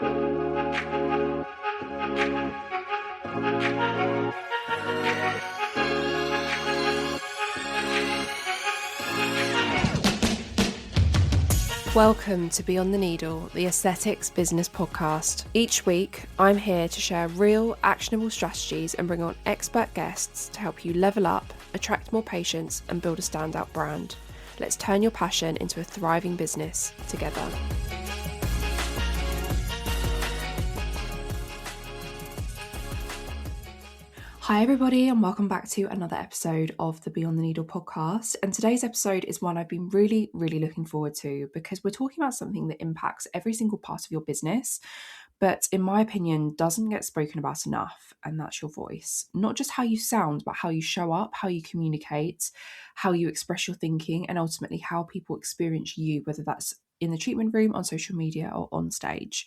Welcome to Beyond the Needle, the Aesthetics Business Podcast. Each week, I'm here to share real, actionable strategies and bring on expert guests to help you level up, attract more patients, and build a standout brand. Let's turn your passion into a thriving business together. Hi everybody, and welcome back to another episode of the Beyond the Needle podcast. And today's episode is one I've been really looking forward to because we're talking about something that impacts every single part of your business, but in my opinion doesn't get spoken about enough, and that's your voice. Not just how you sound, but how you show up, how you communicate, how you express your thinking, and ultimately how people experience you, whether that's in the treatment room, on social media, or on stage.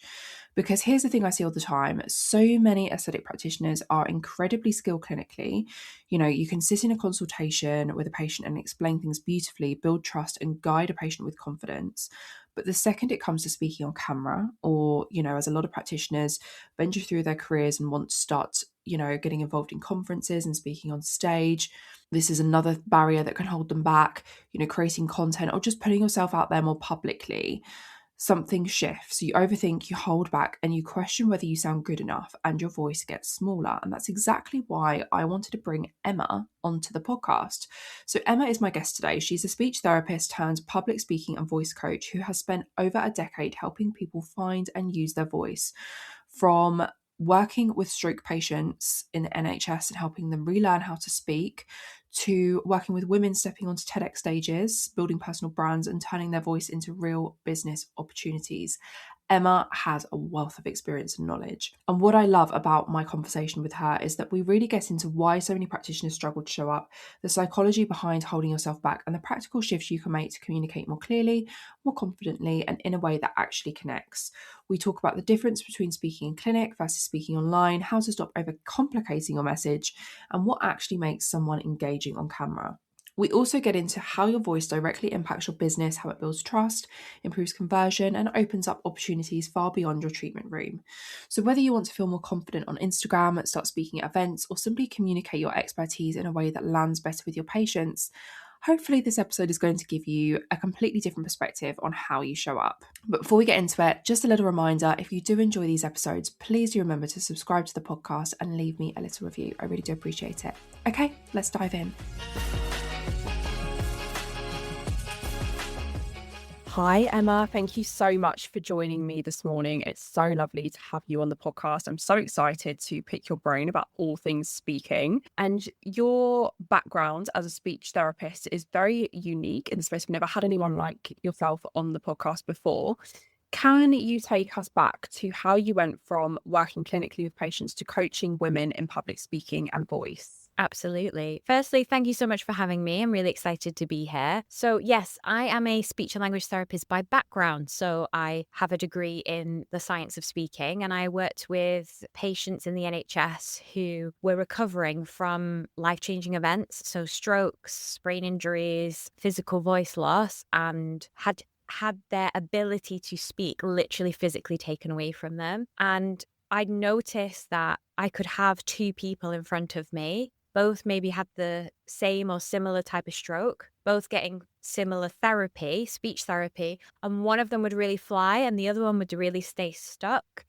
Because here's the thing I see all the time. So many aesthetic practitioners are incredibly skilled clinically. You know, you can sit in a consultation with a patient and explain things beautifully, build trust, and guide a patient with confidence. But the second it comes to speaking on camera, or, you know, as a lot of practitioners venture through their careers and want to start, you know, getting involved in conferences and speaking on stage, this is another barrier that can hold them back, you know, creating content or just putting yourself out there more publicly. Something shifts, you overthink, you hold back, and you question whether you sound good enough, and your voice gets smaller. And that's exactly why I wanted to bring Emma onto the podcast. So Emma is my guest today. She's a speech therapist turned public speaking and voice coach who has spent over a decade helping people find and use their voice, from working with stroke patients in the NHS and helping them relearn how to speak, to working with women stepping onto TEDx stages, building personal brands, and turning their voice into real business opportunities. Emma has a wealth of experience and knowledge. And what I love about my conversation with her is that we really get into why so many practitioners struggle to show up, the psychology behind holding yourself back, and the practical shifts you can make to communicate more clearly, more confidently, and in a way that actually connects. We talk about the difference between speaking in clinic versus speaking online, how to stop overcomplicating your message, and what actually makes someone engaging on camera. We also get into how your voice directly impacts your business, how it builds trust, improves conversion, and opens up opportunities far beyond your treatment room. So whether you want to feel more confident on Instagram, start speaking at events, or simply communicate your expertise in a way that lands better with your patients, hopefully this episode is going to give you a completely different perspective on how you show up. But before we get into it, just a little reminder, if you do enjoy these episodes, please do remember to subscribe to the podcast and leave me a little review. I really do appreciate it. Okay, let's dive in. Hi, Emma. Thank you so much for joining me this morning. It's so lovely to have you on the podcast. I'm so excited to pick your brain about all things speaking. And your background as a speech therapist is very unique in the space. We've never had anyone like yourself on the podcast before. Can you take us back to how you went from working clinically with patients to coaching women in public speaking and voice? Absolutely. Firstly, thank you so much for having me. I'm really excited to be here. So yes, I am a speech and language therapist by background. So I have a degree in the science of speaking, and I worked with patients in the NHS who were recovering from life-changing events. So strokes, brain injuries, physical voice loss, and had their ability to speak literally physically taken away from them. And I noticed that I could have two people in front of me. Both maybe had the same or similar type of stroke, both getting similar therapy, speech therapy, and one of them would really fly and the other one would really stay stuck.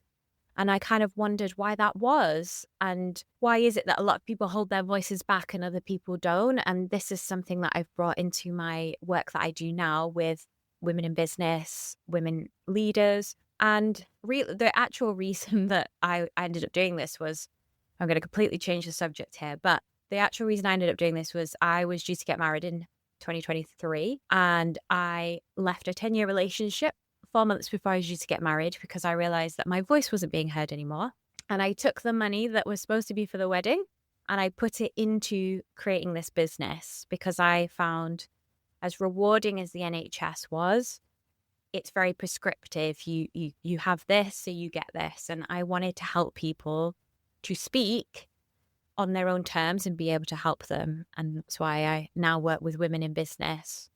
And I kind of wondered why that was, and why is it that a lot of people hold their voices back and other people don't? And this is something that I've brought into my work that I do now with women in business, women leaders. And the actual reason that I ended up doing this was, I'm going to completely change the subject here, but the actual reason I ended up doing this was I was due to get married in 2023, and I left a 10-year relationship 4 months before I was due to get married because I realized that my voice wasn't being heard anymore. And I took the money that was supposed to be for the wedding and I put it into creating this business because I found, as rewarding as the NHS was, it's very prescriptive. You have this, so you get this. And I wanted to help people to speak on their own terms and be able to help them. And that's why I now work with women in business,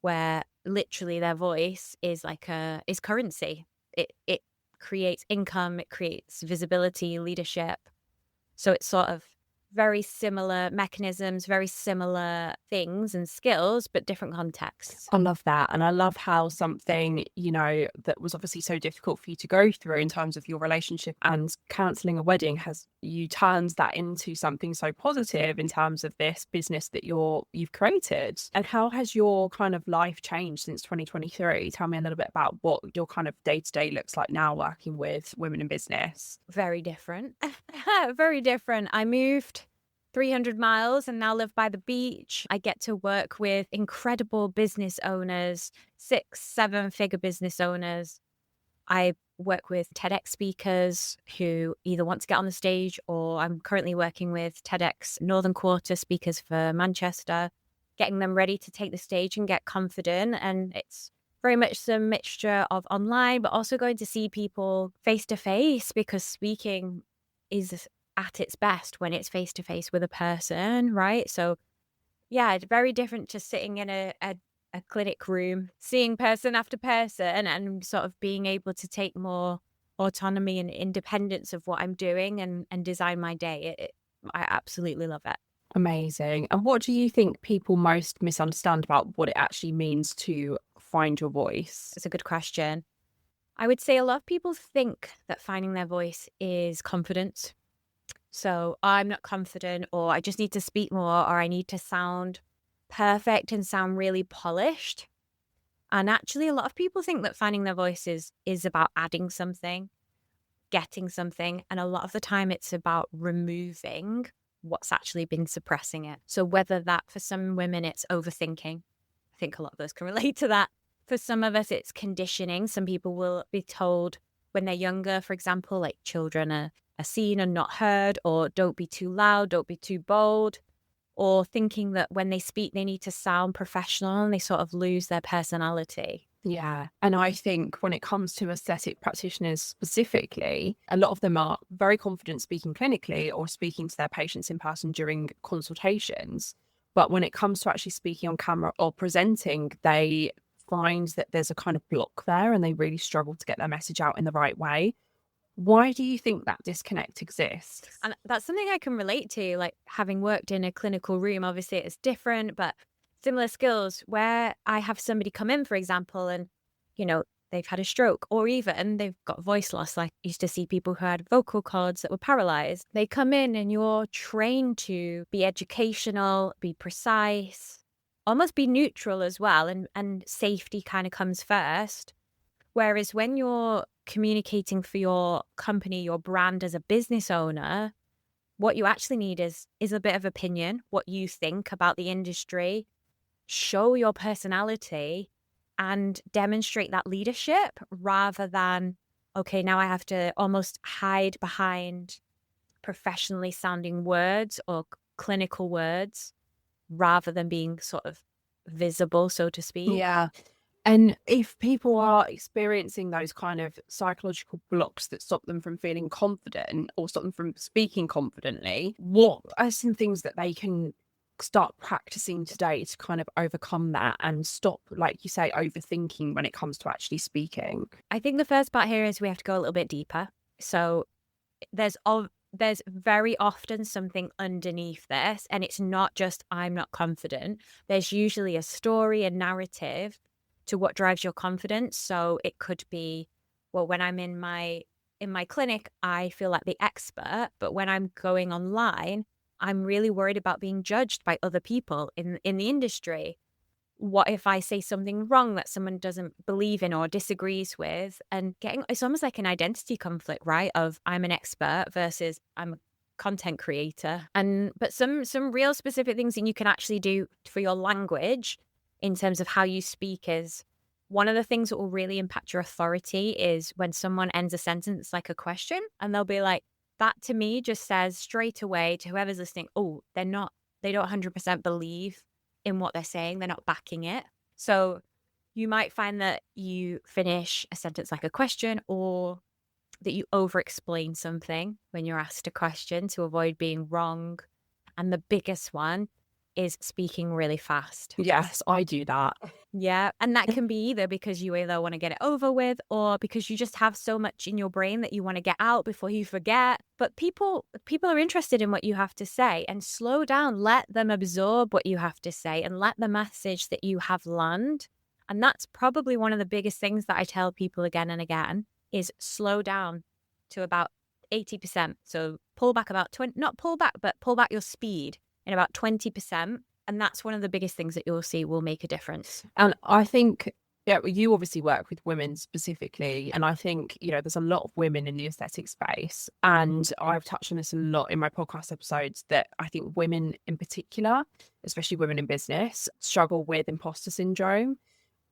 where literally their voice is like is currency. It creates income, it creates visibility, leadership. So it's sort of very similar mechanisms, very similar things and skills, but different contexts. I love that. And I love how something, that was obviously so difficult for you to go through in terms of your relationship and cancelling a wedding has you turned that into something so positive in terms of this business that you've created. And how has your kind of life changed since 2023? Tell me a little bit about what your kind of day-to-day looks like now working with women in business. Very different. Very different. I moved 300 miles and now live by the beach. I get to work with incredible business owners, 6, 7 figure business owners. I work with TEDx speakers who either want to get on the stage, or I'm currently working with TEDx Northern Quarter speakers for Manchester, getting them ready to take the stage and get confident. And it's very much a mixture of online, but also going to see people face to face, because speaking is at its best when it's face to face with a person, right? So yeah, it's very different to sitting in a clinic room, seeing person after person, and sort of being able to take more autonomy and independence of what I'm doing and design my day. I absolutely love it. Amazing. And what do you think people most misunderstand about what it actually means to find your voice? It's a good question. I would say a lot of people think that finding their voice is confidence. So I'm not confident, or I just need to speak more, or I need to sound perfect and sound really polished. And actually, a lot of people think that finding their voice is about adding something, getting something. And a lot of the time, it's about removing what's actually been suppressing it. So whether that for some women, it's overthinking. I think a lot of us can relate to that. For some of us, it's conditioning. Some people will be told when they're younger, for example, like children are seen and not heard, or don't be too loud, don't be too bold, or thinking that when they speak, they need to sound professional and they sort of lose their personality. Yeah. And I think when it comes to aesthetic practitioners specifically, a lot of them are very confident speaking clinically or speaking to their patients in person during consultations. But when it comes to actually speaking on camera or presenting, they find that there's a kind of block there and they really struggle to get their message out in the right way. Why do you think that disconnect exists? And that's something I can relate to, like having worked in a clinical room. Obviously, it's different, but similar skills where I have somebody come in, for example, and, they've had a stroke, or even they've got voice loss. Like I used to see people who had vocal cords that were paralyzed. They come in and you're trained to be educational, be precise, almost be neutral as well. And safety kind of comes first. Whereas when you're communicating for your company, your brand as a business owner, what you actually need is a bit of opinion, what you think about the industry, show your personality and demonstrate that leadership, rather than, okay, now I have to almost hide behind professionally sounding words or clinical words, rather than being sort of visible, so to speak. Yeah. And if people are experiencing those kind of psychological blocks that stop them from feeling confident or stop them from speaking confidently, what are some things that they can start practicing today to kind of overcome that and stop, like you say, overthinking when it comes to actually speaking? I think the first part here is we have to go a little bit deeper. So there's very often something underneath this, and it's not just I'm not confident. There's usually a story, a narrative to what drives your confidence. So it could be, well, when I'm in my clinic, I feel like the expert, but when I'm going online, I'm really worried about being judged by other people in the industry. What if I say something wrong that someone doesn't believe in or disagrees with? And it's almost like an identity conflict, right? Of I'm an expert versus I'm a content creator. But some real specific things that you can actually do for your language in terms of how you speak is, one of the things that will really impact your authority is when someone ends a sentence like a question, and they'll be like, that to me just says straight away to whoever's listening, oh, they don't 100% believe in what they're saying. They're not backing it. So you might find that you finish a sentence like a question, or that you over explain something when you're asked a question to avoid being wrong. And the biggest one is speaking really fast. Yes, I do that. Yeah. And that can be either because you either want to get it over with or because you just have so much in your brain that you want to get out before you forget. But people are interested in what you have to say, and slow down, let them absorb what you have to say and let the message that you have land. And that's probably one of the biggest things that I tell people again and again is slow down to about 80%. So pull back about 20, not pull back, but pull back your speed in about 20%. And that's one of the biggest things that you'll see will make a difference. And I think, yeah, you obviously work with women specifically. And I think, there's a lot of women in the aesthetic space. And I've touched on this a lot in my podcast episodes that I think women in particular, especially women in business, struggle with imposter syndrome.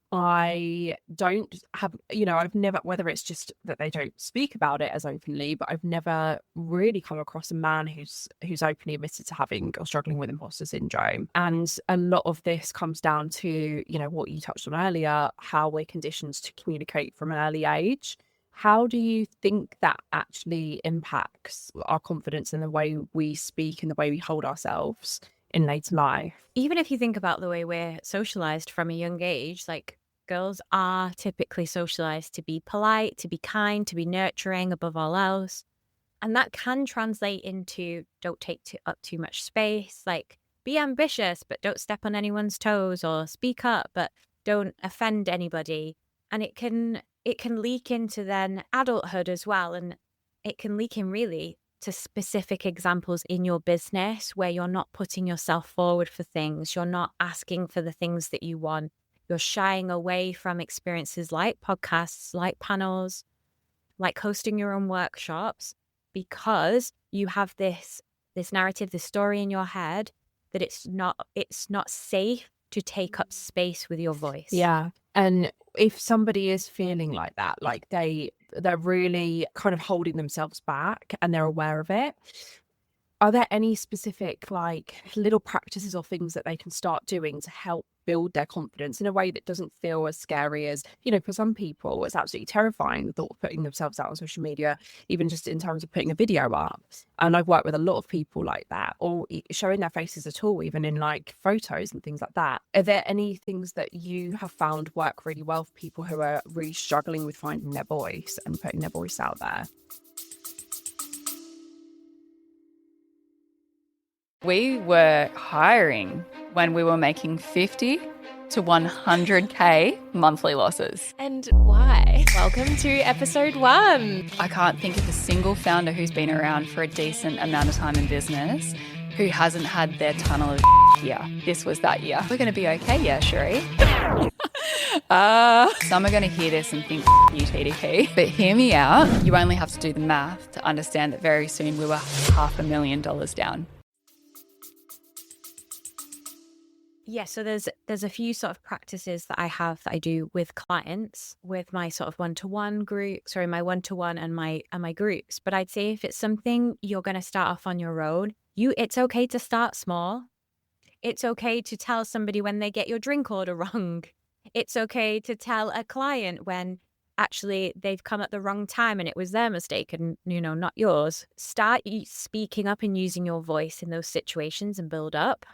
I don't have, I've never, whether it's just that they don't speak about it as openly, but I've never really come across a man who's openly admitted to having or struggling with imposter syndrome. And a lot of this comes down to, what you touched on earlier, how we're conditioned to communicate from an early age. How do you think that actually impacts our confidence in the way we speak and the way we hold ourselves in later life? Even if you think about the way we're socialized from a young age, like girls are typically socialized to be polite, to be kind, to be nurturing above all else. And that can translate into don't take up too much space, like be ambitious, but don't step on anyone's toes, or speak up, but don't offend anybody. And it can leak into then adulthood as well. And it can leak in really to specific examples in your business where you're not putting yourself forward for things. You're not asking for the things that you want. You're shying away from experiences like podcasts, like panels, like hosting your own workshops, because you have this narrative, this story in your head that it's not safe to take up space with your voice. Yeah. And if somebody is feeling like that, like they're really kind of holding themselves back and they're aware of it, are there any specific like little practices or things that they can start doing to help build their confidence in a way that doesn't feel as scary as, for some people, it's absolutely terrifying, the thought of putting themselves out on social media, even just in terms of putting a video up. And I've worked with a lot of people like that, or showing their faces at all, even in like photos and things like that. Are there any things that you have found work really well for people who are really struggling with finding their voice and putting their voice out there? We were hiring when we were making 50 to 100K monthly losses. And why? Welcome to episode 1. I can't think of a single founder who's been around for a decent amount of time in business who hasn't had their tunnel of year. This was that year. We're going to be okay, yeah, Sheree. Some are going to hear this and think, you TDP. But hear me out. You only have to do the math to understand that very soon we were $500,000 down. Yeah, so there's a few sort of practices that I have that I do with clients, with my sort of one-to-one group, my one-to-one and my groups. But I'd say if it's something you're going to start off on your own, it's okay to start small. It's okay to tell somebody when they get your drink order wrong. It's okay to tell a client when actually they've come at the wrong time and it was their mistake and, not yours. Start speaking up and using your voice in those situations and build up.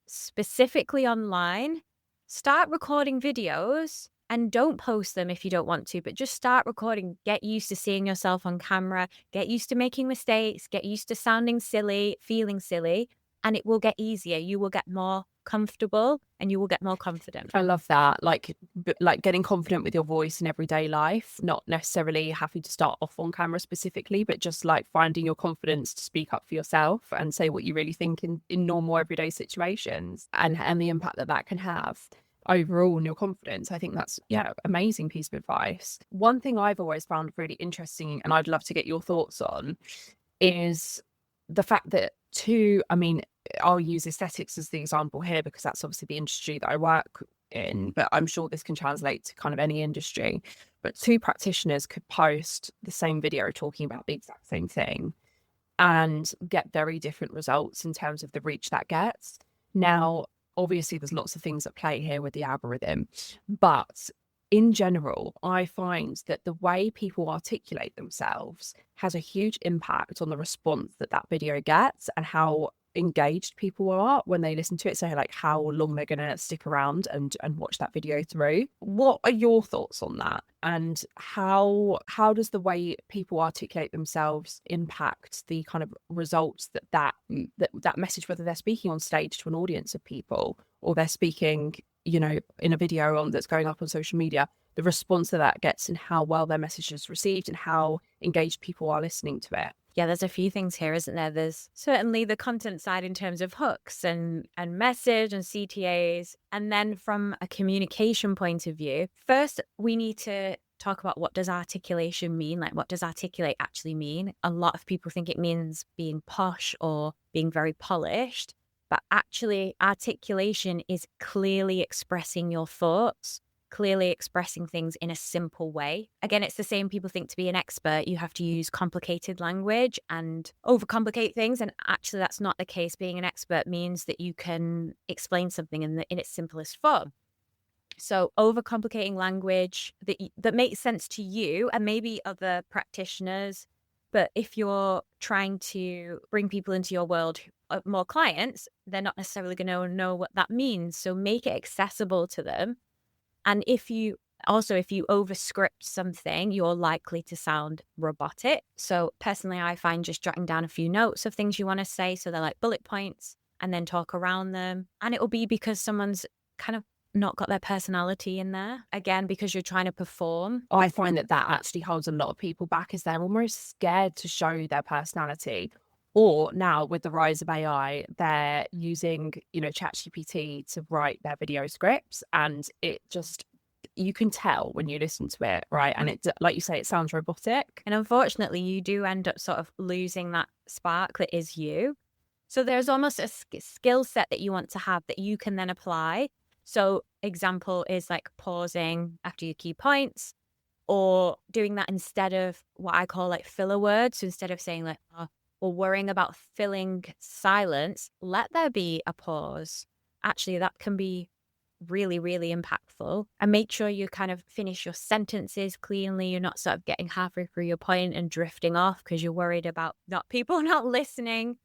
Specifically online, start recording videos and don't post them if you don't want to, but just start recording. Get used to seeing yourself on camera, get used to making mistakes, get used to sounding silly, feeling silly, and it will get easier. You will get more comfortable and you will get more confident. I love that. Like getting confident with your voice in everyday life, not necessarily having to start off on camera specifically, but just like finding your confidence to speak up for yourself and say what you really think in normal everyday situations, and the impact that can have overall on your confidence. I think that's, amazing piece of advice. One thing I've always found really interesting, and I'd love to get your thoughts on, is the fact that I'll use aesthetics as the example here because that's obviously the industry that I work in, but I'm sure this can translate to kind of any industry. But 2 practitioners could post the same video talking about the exact same thing and get very different results in terms of the reach that gets. Now, obviously, there's lots of things at play here with the algorithm, but in general, I find that the way people articulate themselves has a huge impact on the response that video gets and how engaged people are when they listen to it, so like how long they're going to stick around and watch that video through. What are your thoughts on that, and how does the way people articulate themselves impact the kind of results that message, whether they're speaking on stage to an audience of people or they're speaking, you know, in a video on that's going up on social media, the response that gets and how well their message is received and how engaged people are listening to it? Yeah, there's a few things here, isn't there? There's certainly the content side in terms of hooks and message and CTAs. And then from a communication point of view, first we need to talk about, what does articulation mean? Like, what does articulate actually mean? A lot of people think it means being posh or being very polished, but actually articulation is clearly expressing your thoughts, clearly expressing things in a simple way. Again, it's the same. People think to be an expert, you have to use complicated language and overcomplicate things. And actually, that's not the case. Being an expert means that you can explain something in its simplest form. So overcomplicating language that makes sense to you and maybe other practitioners. But if you're trying to bring people into your world, more clients, they're not necessarily going to know what that means. So make it accessible to them. And if you overscript something, you're likely to sound robotic. So personally, I find just jotting down a few notes of things you want to say, so they're like bullet points, and then talk around them. And it will be because someone's kind of not got their personality in there. Again, because you're trying to perform. I find that actually holds a lot of people back, as they're almost scared to show their personality. Or now with the rise of AI, they're using, you know, ChatGPT to write their video scripts, and it just, you can tell when you listen to it, right? And it, like you say, it sounds robotic. And unfortunately, you do end up sort of losing that spark that is you. So there's almost a skill set that you want to have that you can then apply. So example is like pausing after your key points, or doing that instead of what I call like filler words. So instead of saying like, oh, or worrying about filling silence, let there be a pause. Actually, that can be really, really impactful. And make sure you kind of finish your sentences cleanly. You're not sort of getting halfway through your point and drifting off because you're worried about people not listening.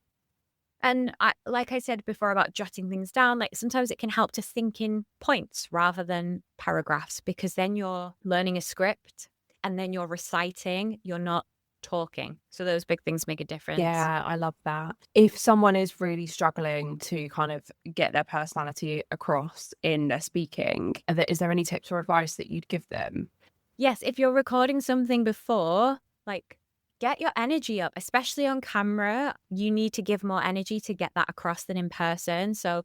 And like I said before about jotting things down, like sometimes it can help to think in points rather than paragraphs, because then you're learning a script and then you're reciting, you're not talking. So those big things make a difference. Yeah, I love that. If someone is really struggling to kind of get their personality across in their speaking, is there any tips or advice that you'd give them? Yes, if you're recording something before, like, get your energy up, especially on camera. You need to give more energy to get that across than in person. So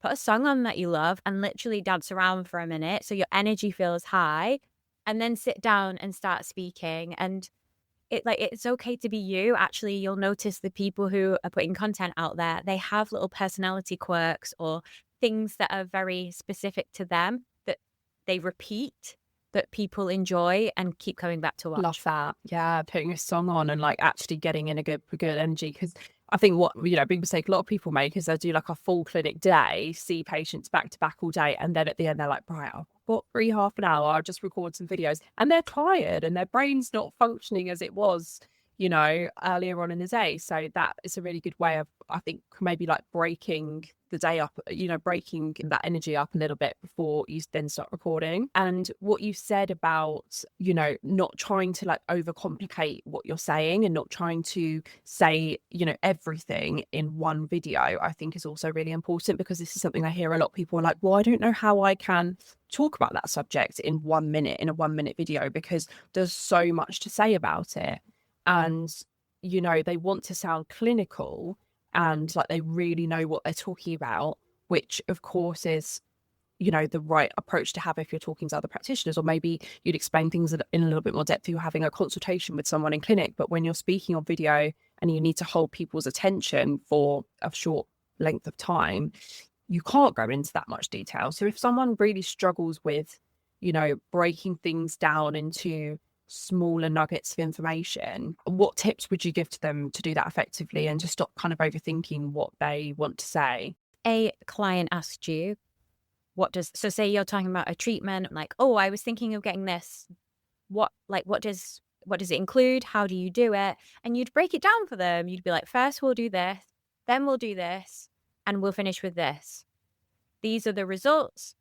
put a song on that you love and literally dance around for a minute so your energy feels high, and then sit down and start speaking. And it's okay to be you. Actually, you'll notice the people who are putting content out there, they have little personality quirks or things that are very specific to them that they repeat, that people enjoy and keep coming back to watch. Love that. Yeah, putting a song on and like actually getting in a good energy. Because I think what, you know, big mistake a lot of people make is they do like a full clinic day, see patients back to back all day, and then at the end they're like, right, I've got free half an hour, I'll just record some videos, and they're tired and their brain's not functioning as it was, you know, earlier on in the day. So that is a really good way of, I think, maybe like breaking the day up, you know, breaking that energy up a little bit before you then start recording. And what you said about, you know, not trying to like overcomplicate what you're saying and not trying to say, you know, everything in one video, I think is also really important, because this is something I hear a lot of people are like, well, I don't know how I can talk about that subject in 1 minute, in a 1 minute video, because there's so much to say about it. And, you know, they want to sound clinical and like they really know what they're talking about, which of course is, you know, the right approach to have if you're talking to other practitioners, or maybe you'd explain things in a little bit more depth if you're having a consultation with someone in clinic. But when you're speaking on video and you need to hold people's attention for a short length of time, you can't go into that much detail. So if someone really struggles with, you know, breaking things down into smaller nuggets of information, what tips would you give to them to do that effectively and to stop kind of overthinking what they want to say? A client asked you, so say you're talking about a treatment, like, oh, I was thinking of getting this. What does it include? How do you do it? And you'd break it down for them. You'd be like, first we'll do this, then we'll do this, and we'll finish with this. These are the results.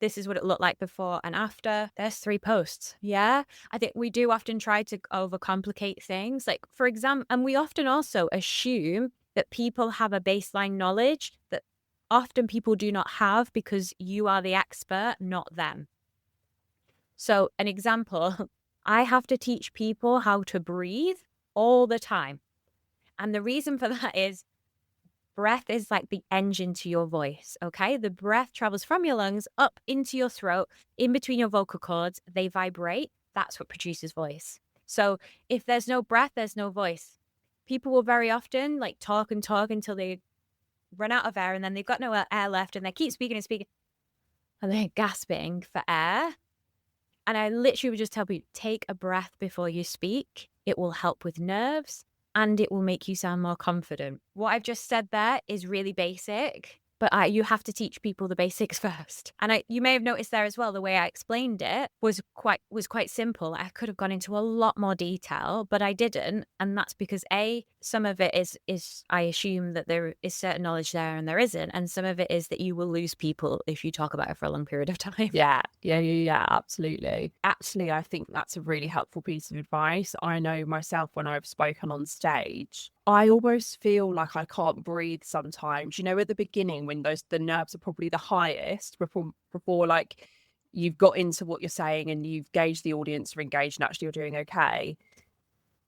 This is what it looked like before and after. There's 3 posts. Yeah. I think we do often try to overcomplicate things. Like, for example, and we often also assume that people have a baseline knowledge that often people do not have because you are the expert, not them. So an example, I have to teach people how to breathe all the time. And the reason for that is breath is like the engine to your voice, okay? The breath travels from your lungs up into your throat, in between your vocal cords. They vibrate. That's what produces voice. So if there's no breath, there's no voice. People will very often like talk and talk until they run out of air, and then they've got no air left, and they keep speaking and speaking, and they're gasping for air. And I literally would just tell people, take a breath before you speak. It will help with nerves and it will make you sound more confident. What I've just said there is really basic, but you have to teach people the basics first. And you may have noticed there as well, the way I explained it was quite simple. I could have gone into a lot more detail, but I didn't. And that's because some of it is I assume that there is certain knowledge there and there isn't. And some of it is that you will lose people if you talk about it for a long period of time. Yeah, absolutely. Actually, I think that's a really helpful piece of advice. I know myself when I've spoken on stage, I almost feel like I can't breathe sometimes. You know, at the beginning when the nerves are probably the highest before like you've got into what you're saying and you've gauged the audience are engaged and actually you're doing okay.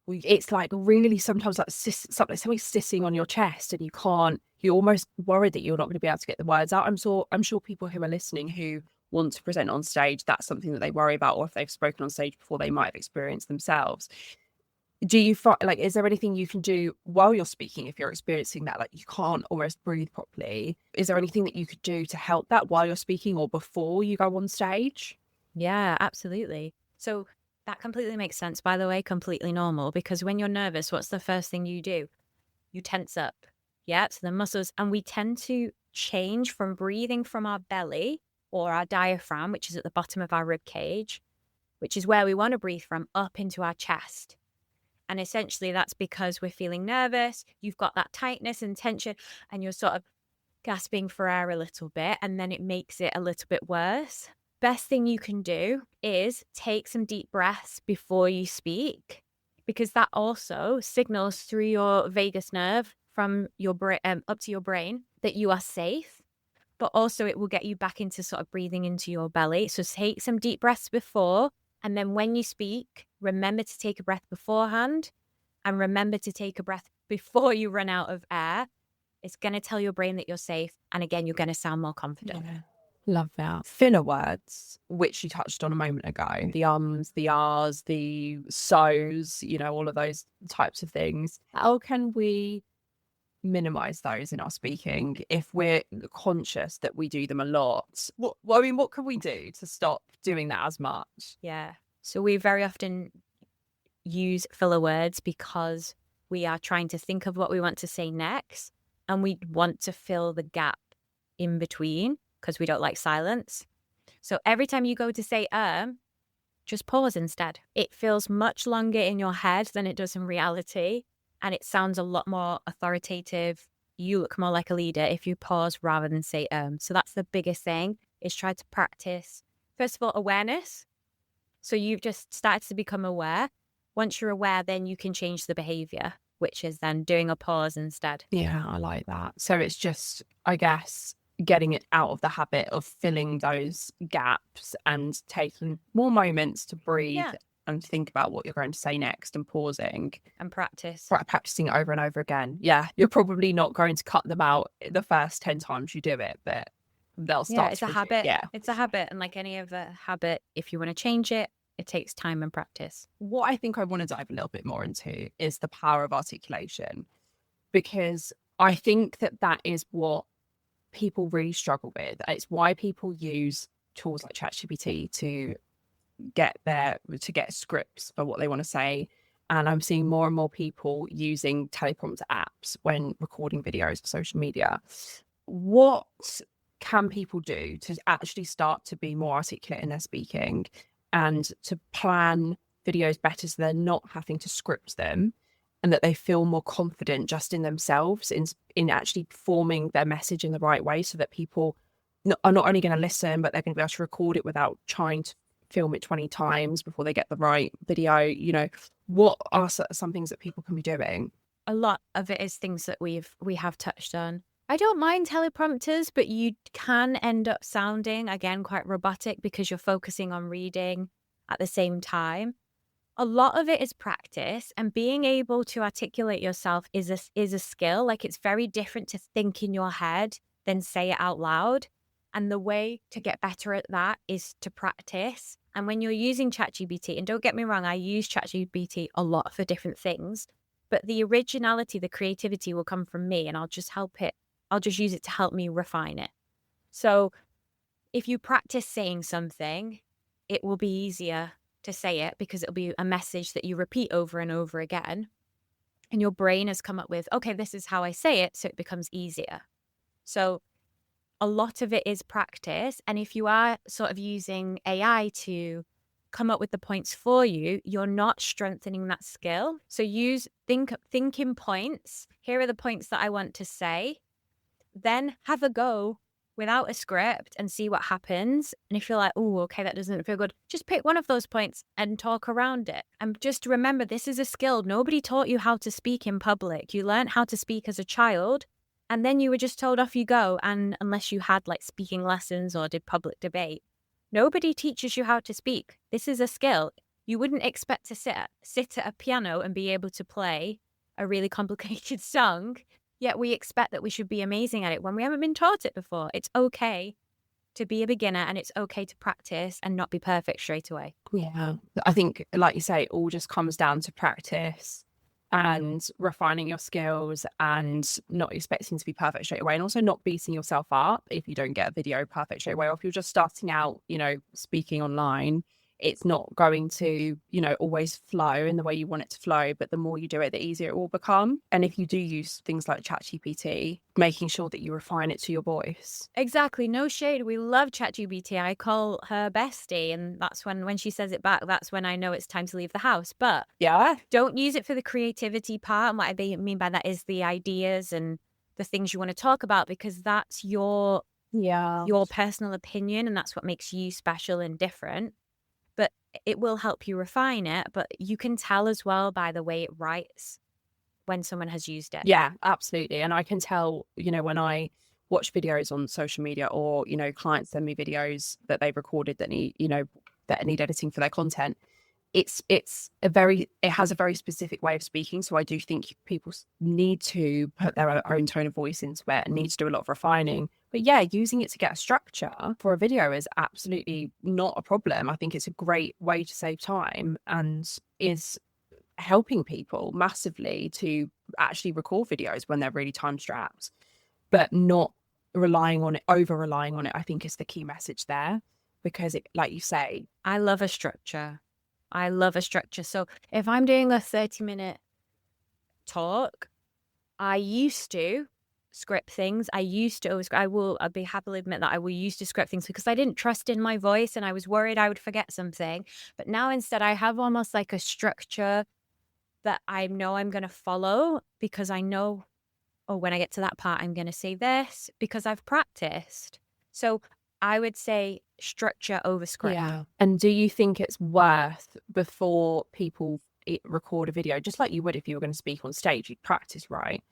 It's like really sometimes like something sitting on your chest and you're almost worried that you're not going to be able to get the words out. I'm sure people who are listening who want to present on stage, that's something that they worry about, or if they've spoken on stage before, they might have experienced themselves. Do you find, like, is there anything you can do while you're speaking if you're experiencing that, like you can't almost breathe properly? Is there anything that you could do to help that while you're speaking or before you go on stage? Yeah, absolutely. So that completely makes sense, by the way, completely normal, because when you're nervous, what's the first thing you do? You tense up. Yeah, so the muscles, and we tend to change from breathing from our belly or our diaphragm, which is at the bottom of our rib cage, which is where we want to breathe from, up into our chest. And essentially that's because we're feeling nervous. You've got that tightness and tension, and you're sort of gasping for air a little bit, and then it makes it a little bit worse. Best thing you can do is take some deep breaths before you speak, because that also signals through your vagus nerve from your brain up to your brain that you are safe, but also it will get you back into sort of breathing into your belly. So take some deep breaths before, and then when you speak, remember to take a breath beforehand and remember to take a breath before you run out of air. It's going to tell your brain that you're safe. And again, you're going to sound more confident. Yeah. Love that. Filler words, which you touched on a moment ago, the ums, the ahs, the so's, you know, all of those types of things. How can we minimize those in our speaking if we're conscious that we do them a lot? What can we do to stop doing that as much? Yeah. So we very often use filler words because we are trying to think of what we want to say next, and we want to fill the gap in between because we don't like silence. So every time you go to say just pause instead. It feels much longer in your head than it does in reality, and it sounds a lot more authoritative. You look more like a leader if you pause rather than say So that's the biggest thing, is try to practice, first of all, awareness. So you've just started to become aware. Once you're aware, then you can change the behavior, which is then doing a pause instead. Yeah, I like that. So it's just, I guess, getting it out of the habit of filling those gaps and taking more moments to breathe and think about what you're going to say next and pausing. And practicing it over and over again. Yeah, you're probably not going to cut them out the first 10 times you do it, but they'll start. Yeah, it's a habit. Yeah, it's a habit. And like any other habit, if you want to change it, it takes time and practice. What I think I want to dive a little bit more into is the power of articulation, because I think that is what people really struggle with. It's why people use tools like ChatGPT to get scripts for what they want to say. And I'm seeing more and more people using teleprompter apps when recording videos for social media. What can people do to actually start to be more articulate in their speaking and to plan videos better so they're not having to script them? and that they feel more confident just in themselves in actually forming their message in the right way, so that people are not only going to listen, but they're going to be able to record it without trying to film it 20 times before they get the right video. You know, what are some things that people can be doing? A lot of it is things that we have touched on. I don't mind teleprompters, but you can end up sounding, again, quite robotic because you're focusing on reading at the same time. A lot of it is practice, and being able to articulate yourself is a skill. Like, it's very different to think in your head than say it out loud. And the way to get better at that is to practice. And when you're using ChatGPT, and don't get me wrong, I use ChatGPT a lot for different things, but the originality, the creativity will come from me, and I'll just use it to help me refine it. So if you practice saying something, it will be easier to say it because it'll be a message that you repeat over and over again. And your brain has come up with, okay, this is how I say it. So it becomes easier. So a lot of it is practice. And if you are sort of using AI to come up with the points for you, you're not strengthening that skill. So think in points. Here are the points that I want to say. Then have a go without a script and see what happens. And if you're like, oh, okay, that doesn't feel good, just pick one of those points and talk around it. And just remember, this is a skill. Nobody taught you how to speak in public. You learned how to speak as a child, and then you were just told off you go. And unless you had like speaking lessons or did public debate, nobody teaches you how to speak. This is a skill. You wouldn't expect to sit at a piano and be able to play a really complicated song. Yet we expect that we should be amazing at it when we haven't been taught it before. It's okay to be a beginner, and it's okay to practice and not be perfect straight away. Yeah, I think, like you say, it all just comes down to practice and refining your skills and not expecting to be perfect straight away, and also not beating yourself up if you don't get a video perfect straight away, or if you're just starting out, you know, speaking online. It's not going to, you know, always flow in the way you want it to flow, but the more you do it, the easier it will become. And if you do use things like ChatGPT, making sure that you refine it to your voice. Exactly. No shade. We love ChatGPT. I call her bestie, and that's when she says it back, that's when I know it's time to leave the house. But yeah, don't use it for the creativity part. And what I mean by that is the ideas and the things you want to talk about, because that's your personal opinion, and that's what makes you special and different. But it will help you refine it. But you can tell as well by the way it writes when someone has used it. Yeah, absolutely. And I can tell, you know, when I watch videos on social media, or, you know, clients send me videos that they've recorded that need editing for their content, it has a very specific way of speaking. So I do think people need to put their own tone of voice into it and need to do a lot of refining. But yeah, using it to get a structure for a video is absolutely not a problem. I think it's a great way to save time, and is helping people massively to actually record videos when they're really time strapped, but not over relying on it, I think, is the key message there. Because it, like you say, I love a structure. So if I'm doing a 30-minute talk, I used to script things. I'll be happily admit that I will used to script things because I didn't trust in my voice and I was worried I would forget something. But now instead I have almost like a structure that I know I'm going to follow, because I know, oh, when I get to that part, I'm going to say this because I've practiced. So I would say structure over script. yeah. And do you think it's worth, before people record a video, just like you would if you were going to speak on stage, you'd practice, right?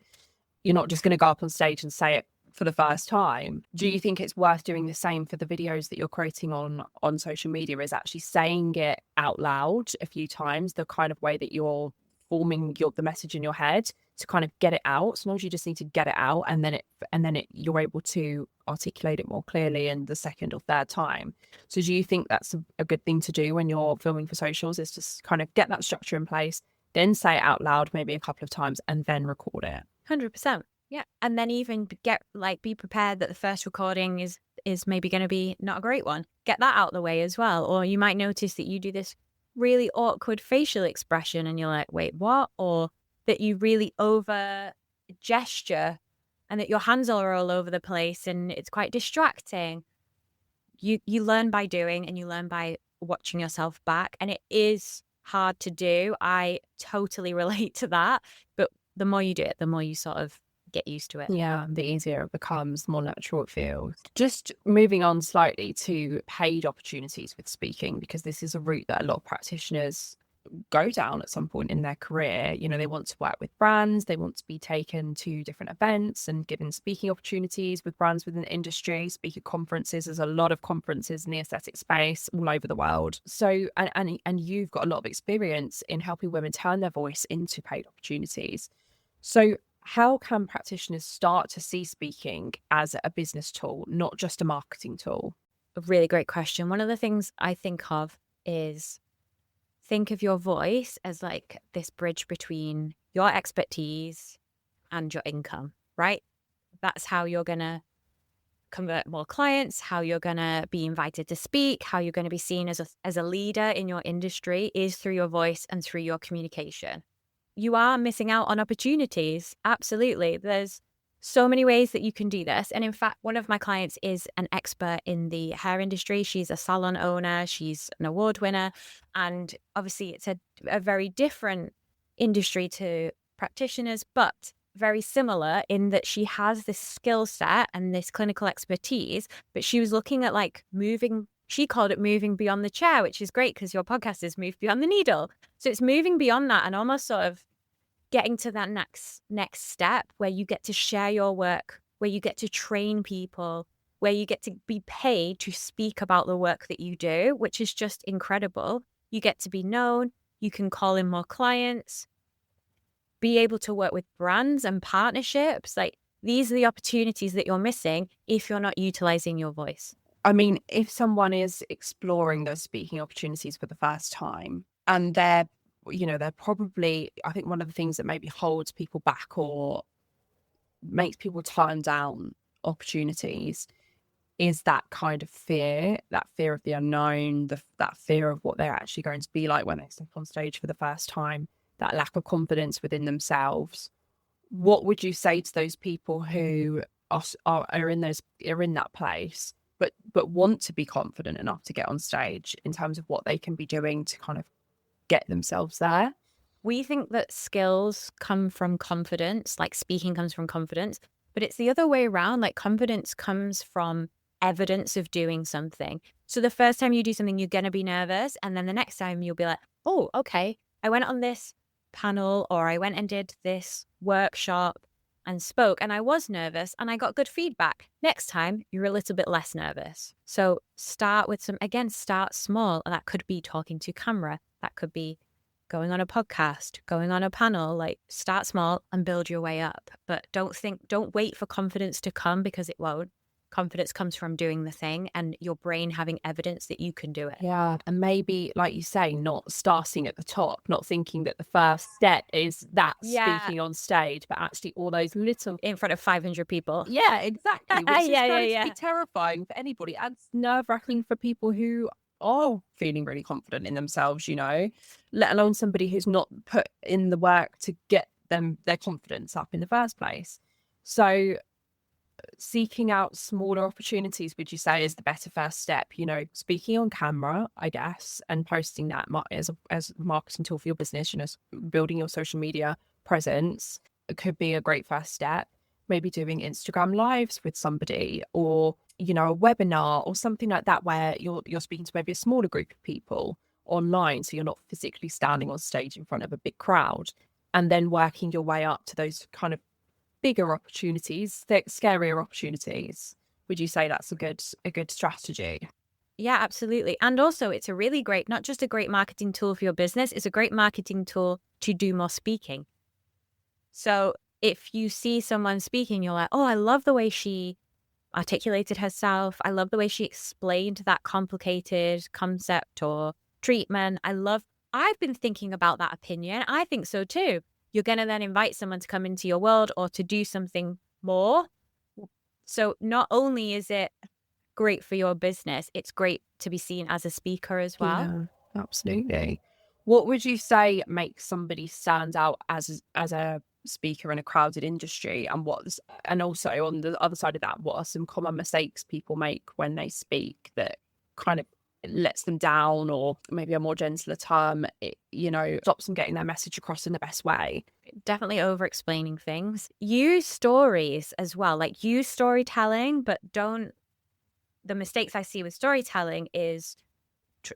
You're not just going to go up on stage and say it for the first time. Do you think it's worth doing the same for the videos that you're creating on social media, is actually saying it out loud a few times, the kind of way that you're forming the message in your head, to kind of get it out? Sometimes you just need to get it out, and then you're able to articulate it more clearly in the second or third time. So do you think that's a good thing to do when you're filming for socials, is just kind of get that structure in place, then say it out loud maybe a couple of times, and then record it? 100%. Yeah. And then even be prepared that the first recording is maybe going to be not a great one. Get that out of the way as well. Or you might notice that you do this really awkward facial expression and you're like, wait, what? Or that you really over gesture and that your hands are all over the place and it's quite distracting. You learn by doing, and you learn by watching yourself back. And it is hard to do. I totally relate to that. But the more you do it, the more you sort of get used to it. Yeah, the easier it becomes, the more natural it feels. Just moving on slightly to paid opportunities with speaking, because this is a route that a lot of practitioners go down at some point in their career. You know, they want to work with brands, they want to be taken to different events and given speaking opportunities with brands within the industry, speak at conferences. There's a lot of conferences in the aesthetic space all over the world. So, and you've got a lot of experience in helping women turn their voice into paid opportunities. So how can practitioners start to see speaking as a business tool, not just a marketing tool? A really great question. One of the things I think of is think of your voice as like this bridge between your expertise and your income, right? That's how you're going to convert more clients, how you're going to be invited to speak, how you're going to be seen as a leader in your industry is through your voice and through your communication. You are missing out on opportunities. Absolutely. There's so many ways that you can do this. And in fact, one of my clients is an expert in the hair industry. She's a salon owner. She's an award winner. And obviously it's a very different industry to practitioners, but very similar in that she has this skill set and this clinical expertise, but she was looking at like moving, she called it moving beyond the chair, which is great because your podcast is Move Beyond the Needle. So it's moving beyond that and almost sort of getting to that next step where you get to share your work, where you get to train people, where you get to be paid to speak about the work that you do, which is just incredible. You get to be known, you can call in more clients, be able to work with brands and partnerships. Like these are the opportunities that you're missing if you're not utilizing your voice. I mean, if someone is exploring those speaking opportunities for the first time and they're probably, I think one of the things that maybe holds people back or makes people turn down opportunities is that kind of fear, that fear of the unknown, that fear of what they're actually going to be like when they step on stage for the first time, that lack of confidence within themselves. What would you say to those people who are in that place, but want to be confident enough to get on stage in terms of what they can be doing to kind of get themselves there? We think that skills come from confidence, like speaking comes from confidence, but it's the other way around. Like confidence comes from evidence of doing something. So the first time you do something, you're going to be nervous. And then the next time you'll be like, oh, okay, I went on this panel or I went and did this workshop and spoke and I was nervous and I got good feedback. Next time you're a little bit less nervous. So start small. And that could be talking to camera. That could be going on a podcast, going on a panel. Like start small and build your way up. But don't wait for confidence to come because it won't. Confidence comes from doing the thing and your brain having evidence that you can do it. Yeah. And maybe, like you say, not starting at the top, not thinking that the first step is that speaking on stage, but actually all those little... in front of 500 people. Yeah, exactly. Which is going to yeah. be terrifying for anybody and nerve-wracking for people who are feeling really confident in themselves, let alone somebody who's not put in the work to get their confidence up in the first place. So seeking out smaller opportunities, would you say, is the better first step? Speaking on camera, I guess, and posting that as a marketing tool for your business, building your social media presence, it could be a great first step. Maybe doing Instagram lives with somebody or, a webinar or something like that where you're speaking to maybe a smaller group of people online. So you're not physically standing on stage in front of a big crowd, and then working your way up to those kind of bigger opportunities, scarier opportunities. Would you say that's a good strategy? Yeah, absolutely. And also it's a really great, not just a great marketing tool for your business, it's a great marketing tool to do more speaking. So if you see someone speaking, you're like, oh, I love the way she articulated herself. I love the way she explained that complicated concept or treatment. I've been thinking about that opinion. I think so too. You're going to then invite someone to come into your world or to do something more. So not only is it great for your business, it's great to be seen as a speaker as well. Yeah, absolutely. What would you say makes somebody stand out as a speaker in a crowded industry, and also on the other side of that, what are some common mistakes people make when they speak that kind of lets them down, or maybe a more gentler term, it, stops them getting their message across in the best way. Definitely over explaining things. Use stories as well, like use storytelling, but don't. The mistakes I see with storytelling is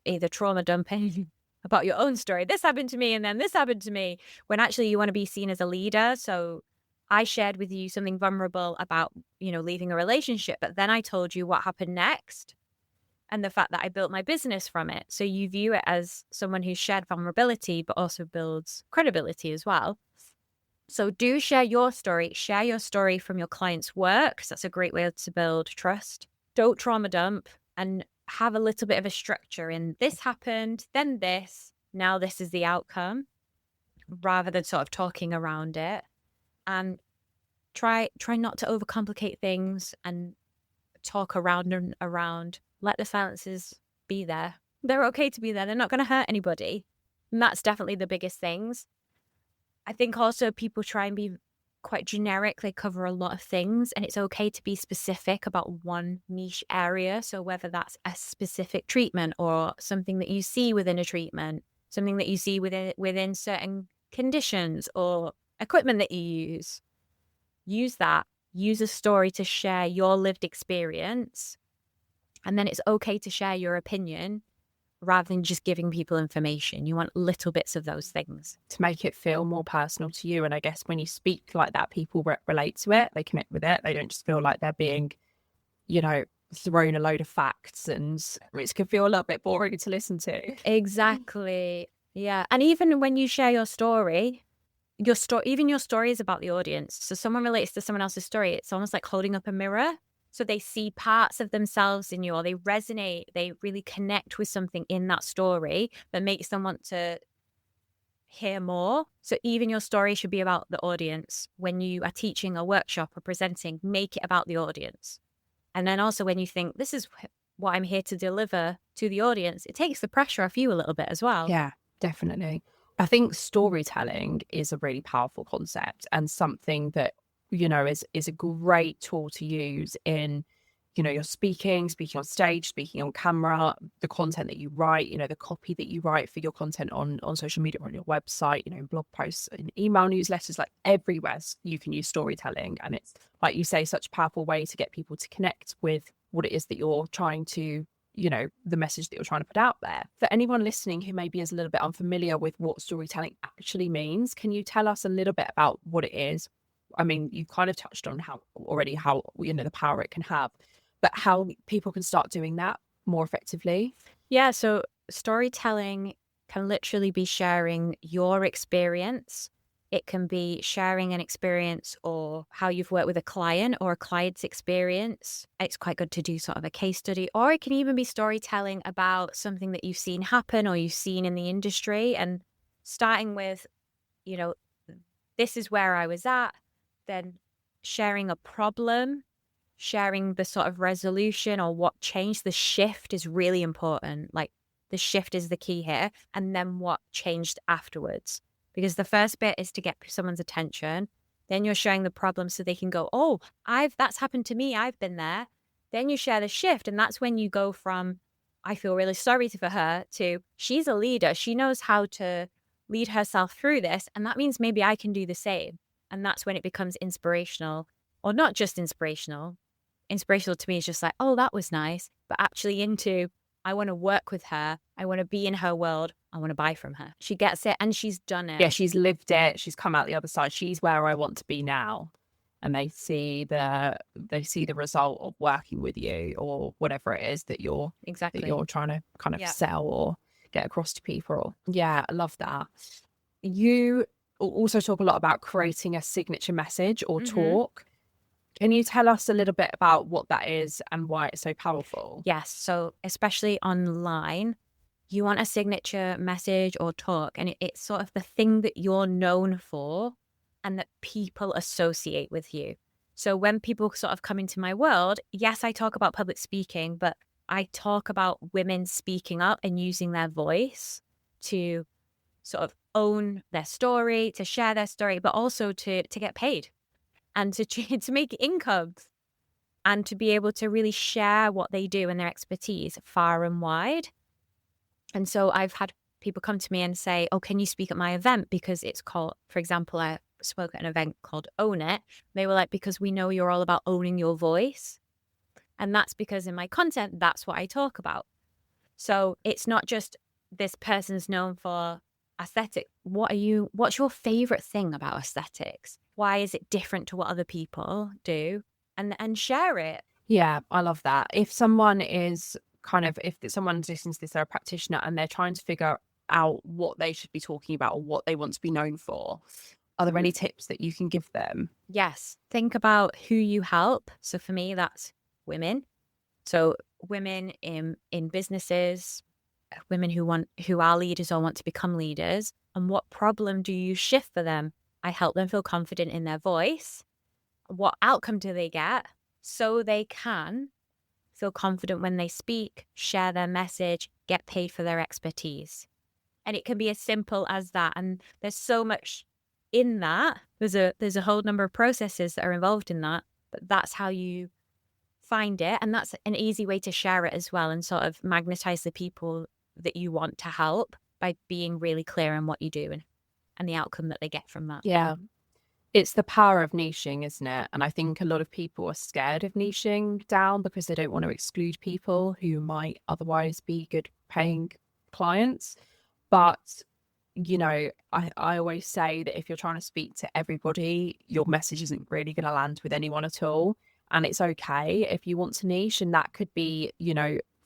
either trauma dumping about your own story. This happened to me and then this happened to me, when actually you want to be seen as a leader. So I shared with you something vulnerable about, leaving a relationship, but then I told you what happened next and the fact that I built my business from it. So you view it as someone who's shared vulnerability, but also builds credibility as well. So do share your story. Share your story from your client's work, because that's a great way to build trust. Don't trauma dump, and have a little bit of a structure in this happened, then this, now this is the outcome, rather than sort of talking around it. And try not to overcomplicate things and talk around and around. Let the silences be there. They're okay to be there. They're not going to hurt anybody. And that's definitely the biggest things. I think also people try and be quite generic. They cover a lot of things, and it's okay to be specific about one niche area. So whether that's a specific treatment or something that you see within a treatment, something that you see within certain conditions or equipment that you use that. Use a story to share your lived experience. And then it's okay to share your opinion rather than just giving people information. You want little bits of those things. To make it feel more personal to you. And I guess when you speak like that, people relate to it. They connect with it. They don't just feel like they're being, thrown a load of facts, and it can feel a little bit boring to listen to. Exactly. Yeah. And even when you share your story, your story is about the audience. So someone relates to someone else's story. It's almost like holding up a mirror. So they see parts of themselves in you, or they resonate, they really connect with something in that story that makes them want to hear more. So even your story should be about the audience. When you are teaching a workshop or presenting, make it about the audience. And then also when you think, this is what I'm here to deliver to the audience, it takes the pressure off you a little bit as well. Yeah, definitely. I think storytelling is a really powerful concept, and something that, is a great tool to use in, your speaking on stage, speaking on camera, the content that you write, the copy that you write for your content on social media, on your website, in blog posts, in email newsletters, like everywhere you can use storytelling. And it's, like you say, such a powerful way to get people to connect with what it is that you're trying to, the message that you're trying to put out there. For anyone listening who maybe is a little bit unfamiliar with what storytelling actually means, can you tell us a little bit about what it is? I mean, you kind of touched on how the power it can have, but how people can start doing that more effectively. Yeah, so storytelling can literally be sharing your experience. It can be sharing an experience or how you've worked with a client or a client's experience. It's quite good to do sort of a case study, or it can even be storytelling about something that you've seen happen or you've seen in the industry, and starting with, this is where I was at, then sharing a problem, sharing the sort of resolution or what changed. The shift is really important. Like, the shift is the key here. And then what changed afterwards. Because the first bit is to get someone's attention. Then you're showing the problem so they can go, oh, that's happened to me. I've been there. Then you share the shift. And that's when you go from, I feel really sorry for her, to she's a leader. She knows how to lead herself through this. And that means maybe I can do the same. And that's when it becomes inspirational, or not just inspirational. Inspirational to me is just like, oh, that was nice. But actually into, I want to work with her. I want to be in her world. I want to buy from her. She gets it and she's done it. Yeah, she's lived it. She's come out the other side. She's where I want to be now. And they see the result of working with you, or whatever it is that you're trying to kind of sell or get across to people. Yeah, I love that. You also talk a lot about creating a signature message or talk. Can you tell us a little bit about what that is and why it's so powerful? Yes. So especially online, you want a signature message or talk, and it's sort of the thing that you're known for and that people associate with you. So when people sort of come into my world, yes, I talk about public speaking, but I talk about women speaking up and using their voice to sort of own their story, to share their story, but also to get paid and to make income, and to be able to really share what they do and their expertise far and wide. And so I've had people come to me and say, oh, can you speak at my event? Because it's called, for example, I spoke at an event called Own It. They were like, because we know you're all about owning your voice. And that's because in my content, that's what I talk about. So it's not just this person's known for aesthetic. What's your favorite thing about aesthetics? Why is it different to what other people do? And share it. Yeah, I love that. If someone is if someone's listening to this, they're a practitioner and they're trying to figure out what they should be talking about or what they want to be known for, are there any tips that you can give them? Yes. Think about who you help. So for me, that's women. So women in businesses, women who are leaders or want to become leaders. And what problem do you shift for them? I help them feel confident in their voice. What outcome do they get? So they can feel confident when they speak, share their message, get paid for their expertise. And it can be as simple as that. And there's so much in that. There's a whole number of processes that are involved in that, but that's how you find it. And that's an easy way to share it as well and sort of magnetize the people that you want to help by being really clear on what you do and the outcome that they get from that. Yeah. It's the power of niching, isn't it? And I think a lot of people are scared of niching down because they don't want to exclude people who might otherwise be good paying clients. But, I always say that if you're trying to speak to everybody, your message isn't really going to land with anyone at all. And it's okay if you want to niche, and that could be,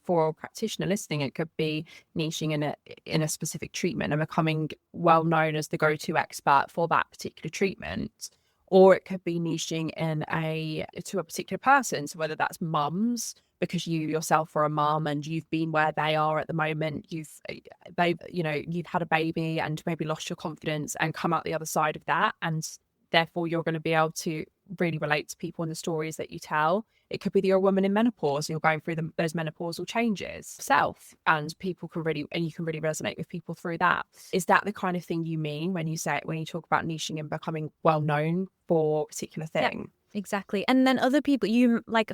for a practitioner listening, it could be niching in a specific treatment and becoming well known as the go-to expert for that particular treatment. Or it could be niching to a particular person. So whether that's mums, because you yourself are a mum and you've been where they are at the moment, you've had a baby and maybe lost your confidence and come out the other side of that, and therefore you're going to be able to really relate to people in the stories that you tell. It could be that you're a woman in menopause and you're going through those menopausal changes self, and you can really resonate with people through that. Is that the kind of thing you mean when you talk about niching and becoming well known for a particular thing? Yeah, exactly. And then other people,